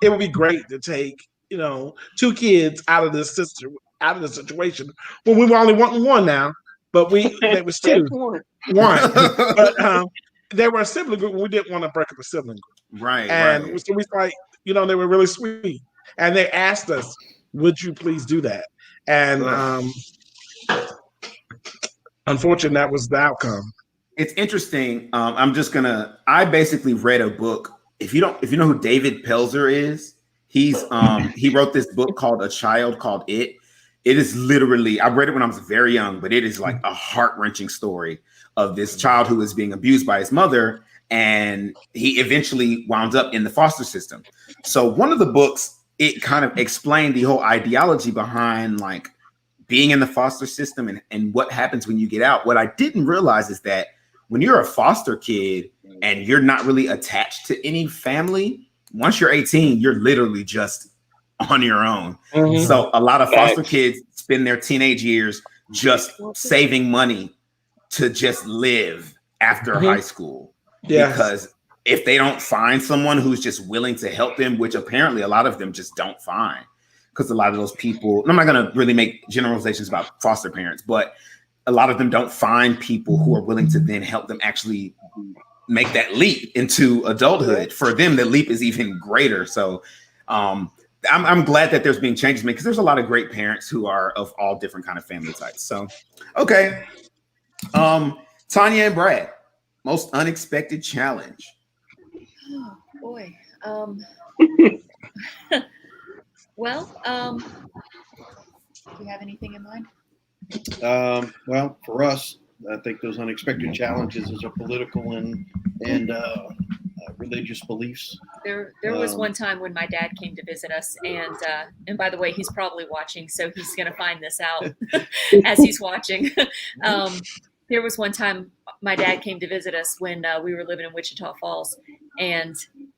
it would be great to take 2 kids out of the situation when we were only wanting 1 now, but there was 2, 1. But they were a sibling group. We didn't want to break up a sibling group, Right. and so we like, they were really sweet, and they asked us, "Would you please do that?" And unfortunately, that was the outcome. It's interesting. I basically read a book. If you know who David Pelzer is, he wrote this book called A Child Called It. It is literally, I read it when I was very young, but it is like a heart-wrenching story of this child who is being abused by his mother, and he eventually wound up in the foster system. So one of the books, it kind of explained the whole ideology behind like being in the foster system and what happens when you get out. What I didn't realize is that when you're a foster kid and you're not really attached to any family, once you're 18, you're literally just on your own. Mhm. So a lot of foster kids spend their teenage years just saving money to just live after high school. Yes. Because if they don't find someone who's just willing to help them, which apparently a lot of them just don't find, because a lot of those people, I'm not going to really make generalizations about foster parents, but a lot of them don't find people who are willing to then help them actually make that leap into adulthood. For them, the leap is even greater. So I'm glad that there's being changes made, because there's a lot of great parents who are of all different kind of family types. So, okay. Tanya and Brad, most unexpected challenge. Oh boy. Well, do you have anything in mind? Well, for us, I think those unexpected challenges is our political and religious beliefs. There was one time when my dad came to visit us, and by the way, he's probably watching, so he's going to find this out as he's watching. There was one time my dad came to visit us when we were living in Wichita Falls, and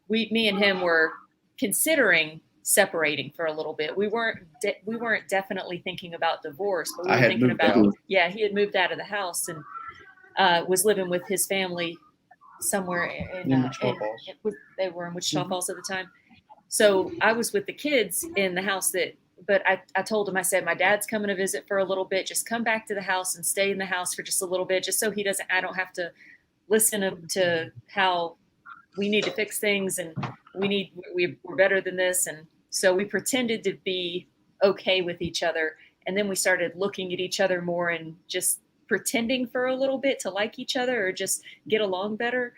me and him were considering separating for a little bit. We weren't definitely thinking about divorce, but we were thinking about he had moved out of the house and was living with his family somewhere in Wichita Falls. They were in Wichita Falls at the time. So I was with the kids in the house but I told him, I said, my dad's coming to visit for a little bit. Just come back to the house and stay in the house for just a little bit, just so I don't have to listen to how we need to fix things and we're better than this. And so we pretended to be okay with each other. And then we started looking at each other more and just pretending for a little bit to like each other or just get along better.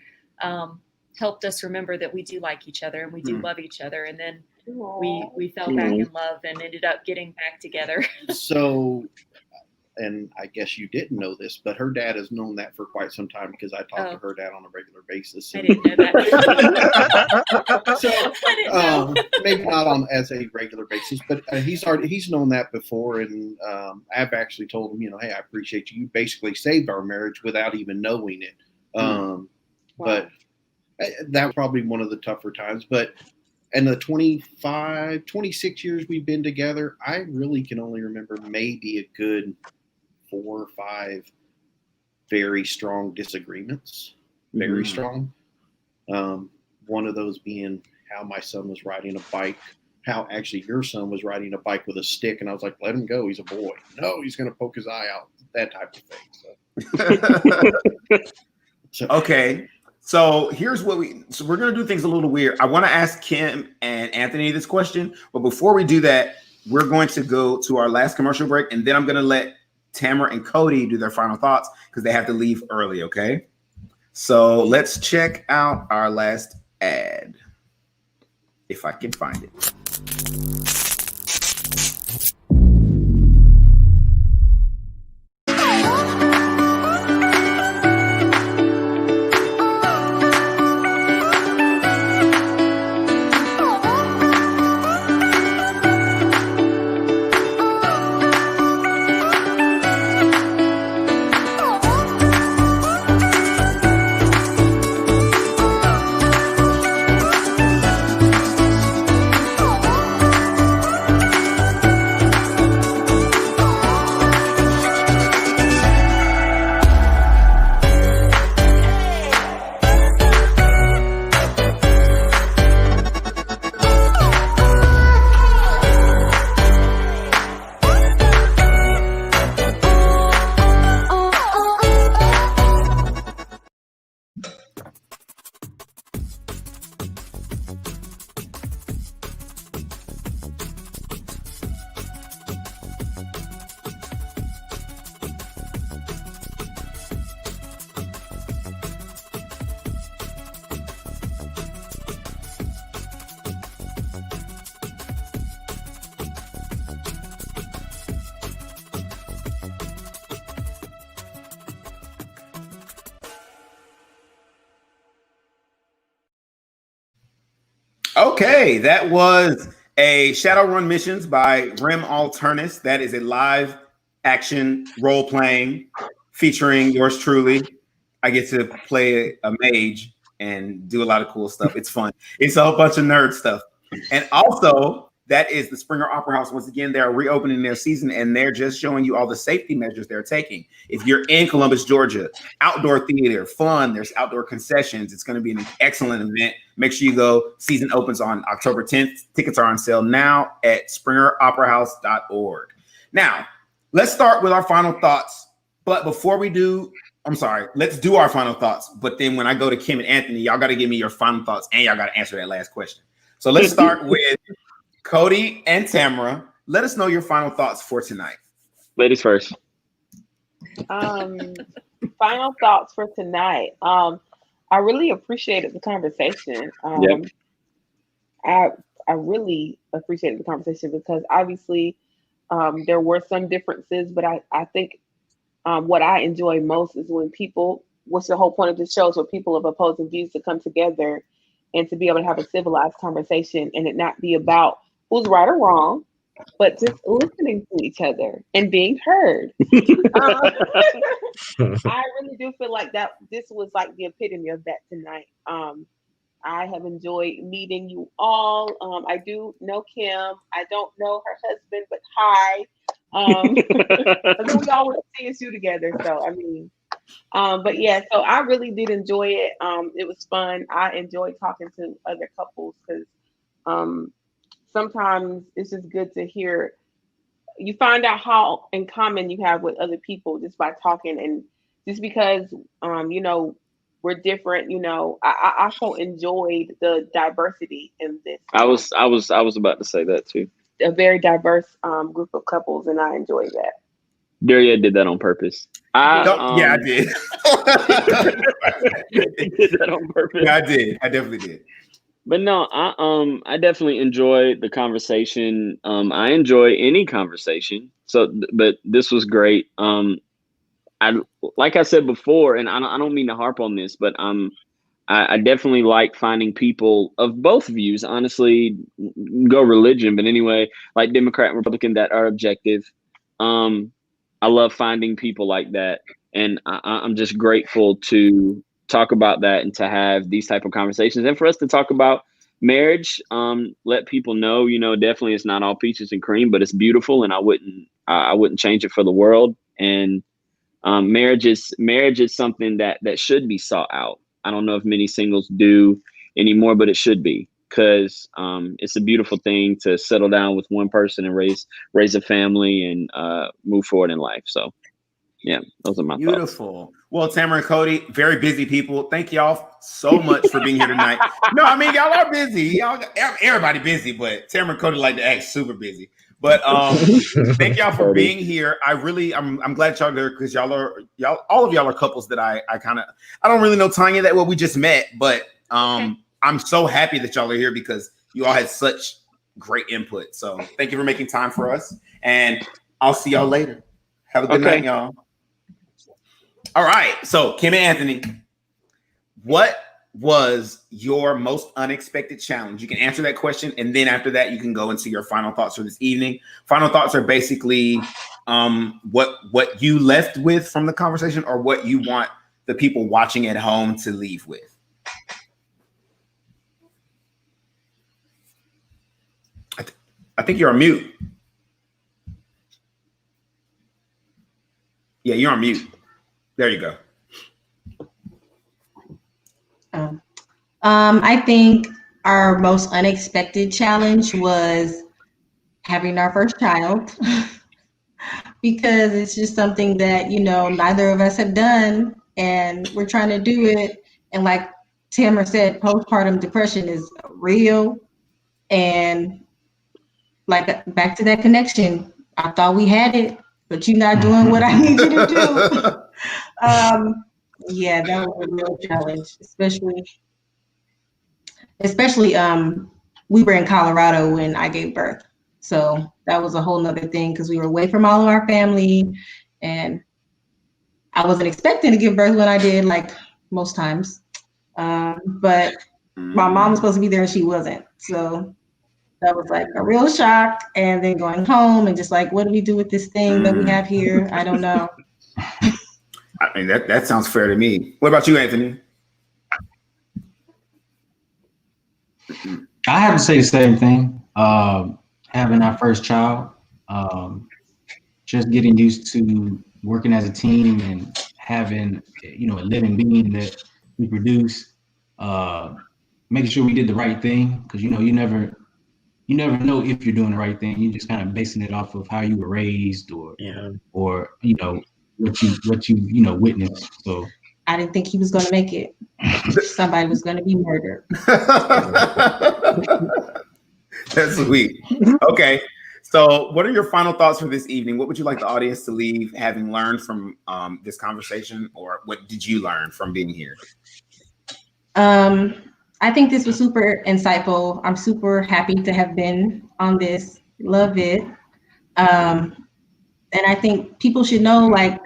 Helped us remember that we do like each other and we do love each other. And then we fell back in love and ended up getting back together. So, and I guess you didn't know this, but her dad has known that for quite some time, because I talk to her dad on a regular basis. I didn't know that. So maybe not on as a regular basis, but he's known that before, and I've actually told him, hey, I appreciate you. You basically saved our marriage without even knowing it. Wow. But that was probably one of the tougher times. But in the 26 years we've been together, I really can only remember maybe a good 4 or 5 very strong disagreements. Very strong. One of those being how my son was riding a bike, how actually your son was riding a bike with a stick. And I was like, let him go. He's a boy. No, he's going to poke his eye out. That type of thing. So. Okay. So here's what we're going to do things a little weird. I want to ask Kim and Anthony this question, but before we do that, we're going to go to our last commercial break, and then I'm going to let Tamara and Cody do their final thoughts because they have to leave early. Okay. So let's check out our last ad, if I can find it. Okay, that was a Shadowrun Missions by Rem Alternus. That is a live action role playing featuring yours truly. I get to play a mage and do a lot of cool stuff. It's fun. It's a whole bunch of nerd stuff. And also, That is the Springer Opera House. Once again, they're reopening their season, and they're just showing you all the safety measures they're taking. If you're in Columbus, Georgia, outdoor theater, fun, there's outdoor concessions. It's going to be an excellent event. Make sure you go. Season opens on October 10th. Tickets are on sale now at springeroperahouse.org. Now, let's start with our final thoughts. But before we do, let's do our final thoughts. But then when I go to Kim and Anthony, y'all got to give me your final thoughts, and y'all got to answer that last question. So let's start with Cody and Tamara. Let us know your final thoughts for tonight. Ladies first. Final thoughts for tonight. I really appreciated the conversation. Yep. I really appreciated the conversation because obviously there were some differences, but I think what I enjoy most is when people, what's the whole point of this show, is for people of opposing views to come together and to be able to have a civilized conversation and it not be about who's right or wrong, but just listening to each other and being heard. I really do feel like that this was like the epitome of that tonight. I have enjoyed meeting you all. I do know Kim. I don't know her husband, but hi. We always see us two together. So I mean, but yeah, so I really did enjoy it. It was fun. I enjoyed talking to other couples because sometimes it's just good to hear. You find out how in common you have with other people just by talking, and just because we're different. I also enjoyed the diversity in this. I was about to say that too. A very diverse group of couples, and I enjoyed that. Daria did that on purpose. I did. He did that on purpose. Yeah, I did. I definitely did. But no, I definitely enjoyed the conversation. I enjoy any conversation. So, but this was great. Like I said before, and I don't mean to harp on this, but I definitely like finding people of both views. Honestly, go religion, but anyway, like Democrat and Republican, that are objective. I love finding people like that, and I'm just grateful to talk about that and to have these type of conversations, and for us to talk about marriage. Let people know, definitely it's not all peaches and cream, but it's beautiful, and I wouldn't change it for the world. And marriage is something that should be sought out. I don't know if many singles do anymore, but it should be, because it's a beautiful thing to settle down with one person and raise a family and move forward in life. So yeah, those are my thoughts. Beautiful. Well, Tamara and Cody, very busy people. Thank y'all so much for being here tonight. No, I mean, y'all are busy. Everybody busy, but Tamara and Cody like to act super busy. But thank y'all for being here. I'm glad y'all are there, because all of y'all are couples that I don't really know Tanya that well. We just met, but I'm so happy that y'all are here because you all had such great input. So thank you for making time for us, and I'll see y'all later. Have a good night, y'all. All right. So Kim and Anthony, what was your most unexpected challenge? You can answer that question, and then after that, you can go into your final thoughts for this evening. Final thoughts are basically what you left with from the conversation, or what you want the people watching at home to leave with. I think you're on mute. Yeah, you're on mute. There you go. I think our most unexpected challenge was having our first child, because it's just something that, neither of us have done, and we're trying to do it. And like Tamara said, postpartum depression is real. And like, back to that connection, I thought we had it, but you're not doing what I need you to do. Yeah, that was a real challenge, especially we were in Colorado when I gave birth. So that was a whole nother thing, because we were away from all of our family, and I wasn't expecting to give birth when I did, like most times. But my mom was supposed to be there and she wasn't. So that was like a real shock. And then going home and just like, what do we do with this thing that we have here? I don't know. I mean, that sounds fair to me. What about you, Anthony? I have to say the same thing. having our first child, just getting used to working as a team and having, you know, a living being that we produce, making sure we did the right thing, because, you know, you never know if you're doing the right thing. You're just kind of basing it off of how you were raised, or you know, what you know, witnessed. So I didn't think he was going to make it. Somebody was going to be murdered. That's sweet. Okay. So what are your final thoughts for this evening? What would you like the audience to leave having learned from this conversation, or what did you learn from being here? I think this was super insightful. I'm super happy to have been on this. Love it. And I think people should know, like,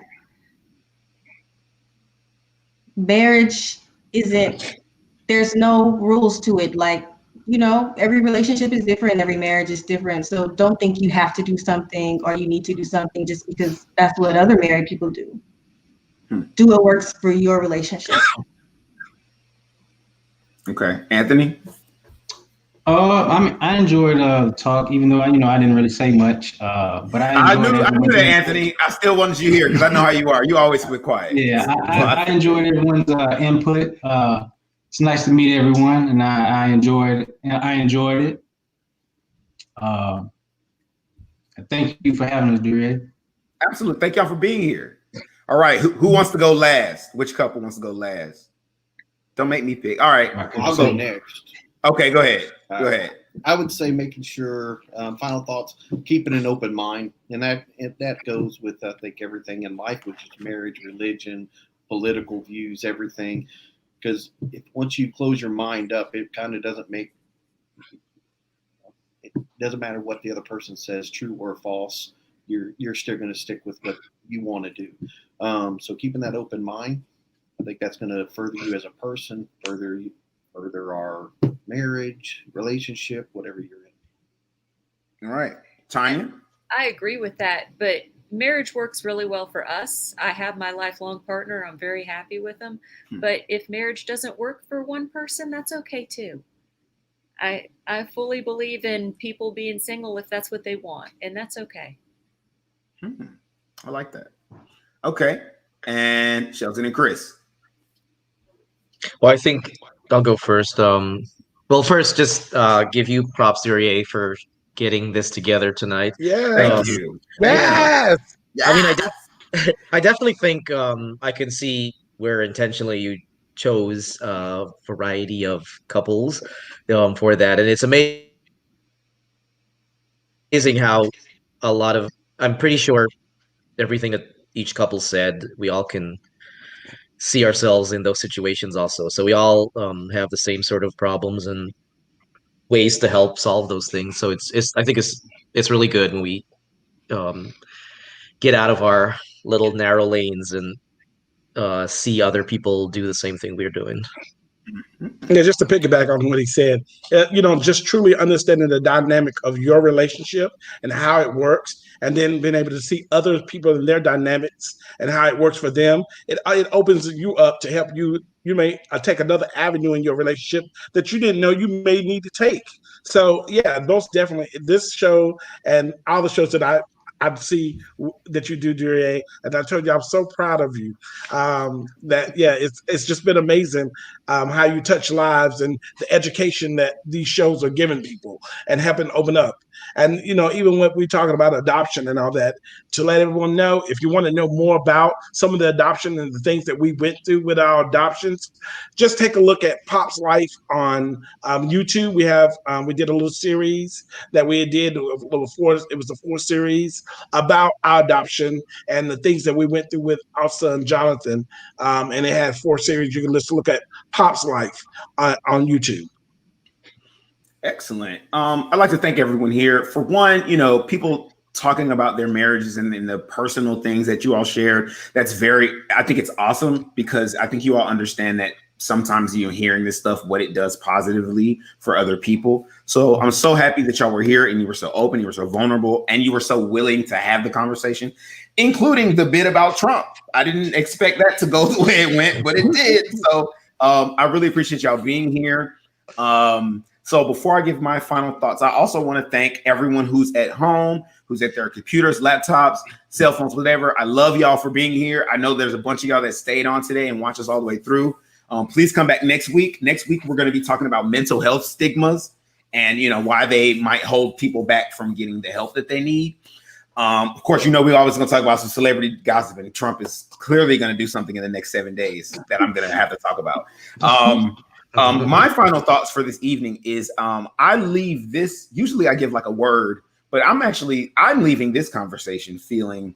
marriage there's no rules to it. Like, you know, every relationship is different, every marriage is different. So don't think you have to do something or you need to do something just because that's what other married people do. Do what works for your relationship. Okay, Anthony. I enjoyed the talk, even though I didn't really say much. But I knew that, Anthony. I still wanted you here because I know how you are. You always sit quiet. Yeah, I enjoyed everyone's input. It's nice to meet everyone, and I enjoyed it. Thank you for having us, Dre. Absolutely. Thank y'all for being here. All right, who wants to go last? Which couple wants to go last? Don't make me pick. All right, I'll go next. Okay, go ahead. Go ahead. I would say making sure, final thoughts, keeping an open mind. And that goes with, I think, everything in life, which is marriage, religion, political views, everything. Because once you close your mind up, it kind of doesn't matter what the other person says, true or false. You're still going to stick with what you want to do. So keeping that open mind, I think that's going to further you as a person, further our marriage, relationship, whatever you're in. All right. Tanya? I agree with that, but marriage works really well for us. I have my lifelong partner. I'm very happy with him. But if marriage doesn't work for one person, that's okay too. I fully believe in people being single if that's what they want, and that's okay. I like that. Okay. And Shelton and Chris. Well, I think I'll go first. Well, first, just give you props, Duryea, for getting this together tonight. Yeah. Thank you. Yes. I mean, I definitely think I can see where intentionally you chose a variety of couples for that, and it's amazing how a lot of, I'm pretty sure everything that each couple said, we all can see ourselves in those situations also. So we all have the same sort of problems and ways to help solve those things. So I think it's really good when we get out of our little narrow lanes and see other people do the same thing we're doing. Yeah, just to piggyback on what he said, just truly understanding the dynamic of your relationship and how it works, and then being able to see other people and their dynamics and how it works for them. It opens you up to help you. You may take another avenue in your relationship that you didn't know you may need to take. So yeah, most definitely this show and all the shows that I see that you do, Duryea, and I told you I'm so proud of you. It's just been amazing how you touch lives and the education that these shows are giving people and helping open up. And even when we're talking about adoption and all that, to let everyone know, if you want to know more about some of the adoption and the things that we went through with our adoptions, just take a look at Pop's life on YouTube. We did a little series that we did. It was a 4 series about our adoption and the things that we went through with our son Jonathan, and it had 4 series. You can just look at Pop's life on YouTube. Excellent. I'd like to thank everyone here. For one, people talking about their marriages and the personal things that you all shared. I think it's awesome, because I think you all understand that sometimes hearing this stuff, what it does positively for other people. So I'm so happy that y'all were here and you were so open, you were so vulnerable, and you were so willing to have the conversation, including the bit about Trump. I didn't expect that to go the way it went, but it did. So I really appreciate y'all being here. So before I give my final thoughts, I also want to thank everyone who's at home, who's at their computers, laptops, cell phones, whatever. I love y'all for being here. I know there's a bunch of y'all that stayed on today and watched us all the way through. Please come back next week. Next week, we're going to be talking about mental health stigmas and, you know, why they might hold people back from getting the help that they need. Of course, you know, we're always going to talk about some celebrity gossip, and Trump is clearly going to do something in the next 7 days that I'm going to have to talk about. My final thoughts for this evening is I leave this, usually I give like a word, but I'm leaving this conversation feeling,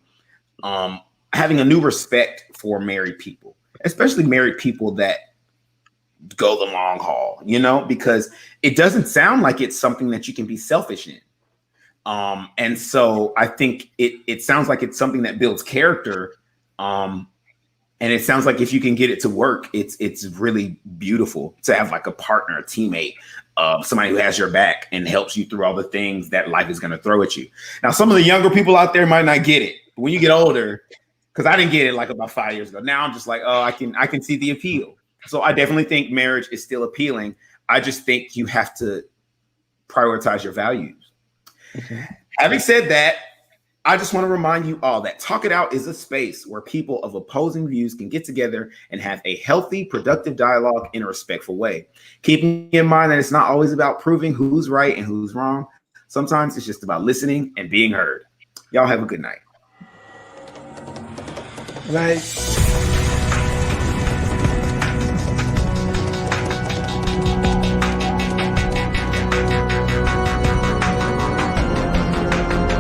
having a new respect for married people, especially married people that go the long haul, you know, because it doesn't sound like it's something that you can be selfish in. And so I think it sounds like it's something that builds character. And it sounds like if you can get it to work, it's really beautiful to have like a partner, a teammate, somebody who has your back and helps you through all the things that life is going to throw at you. Now, some of the younger people out there might not get it, but when you get older, because I didn't get it like about 5 years ago. Now I'm just like, oh, I can see the appeal. So I definitely think marriage is still appealing. I just think you have to prioritize your values. Okay. Having said that, I just want to remind you all that Talk It Out is a space where people of opposing views can get together and have a healthy, productive dialogue in a respectful way. Keeping in mind that it's not always about proving who's right and who's wrong. Sometimes it's just about listening and being heard. Y'all have a good night. Good night.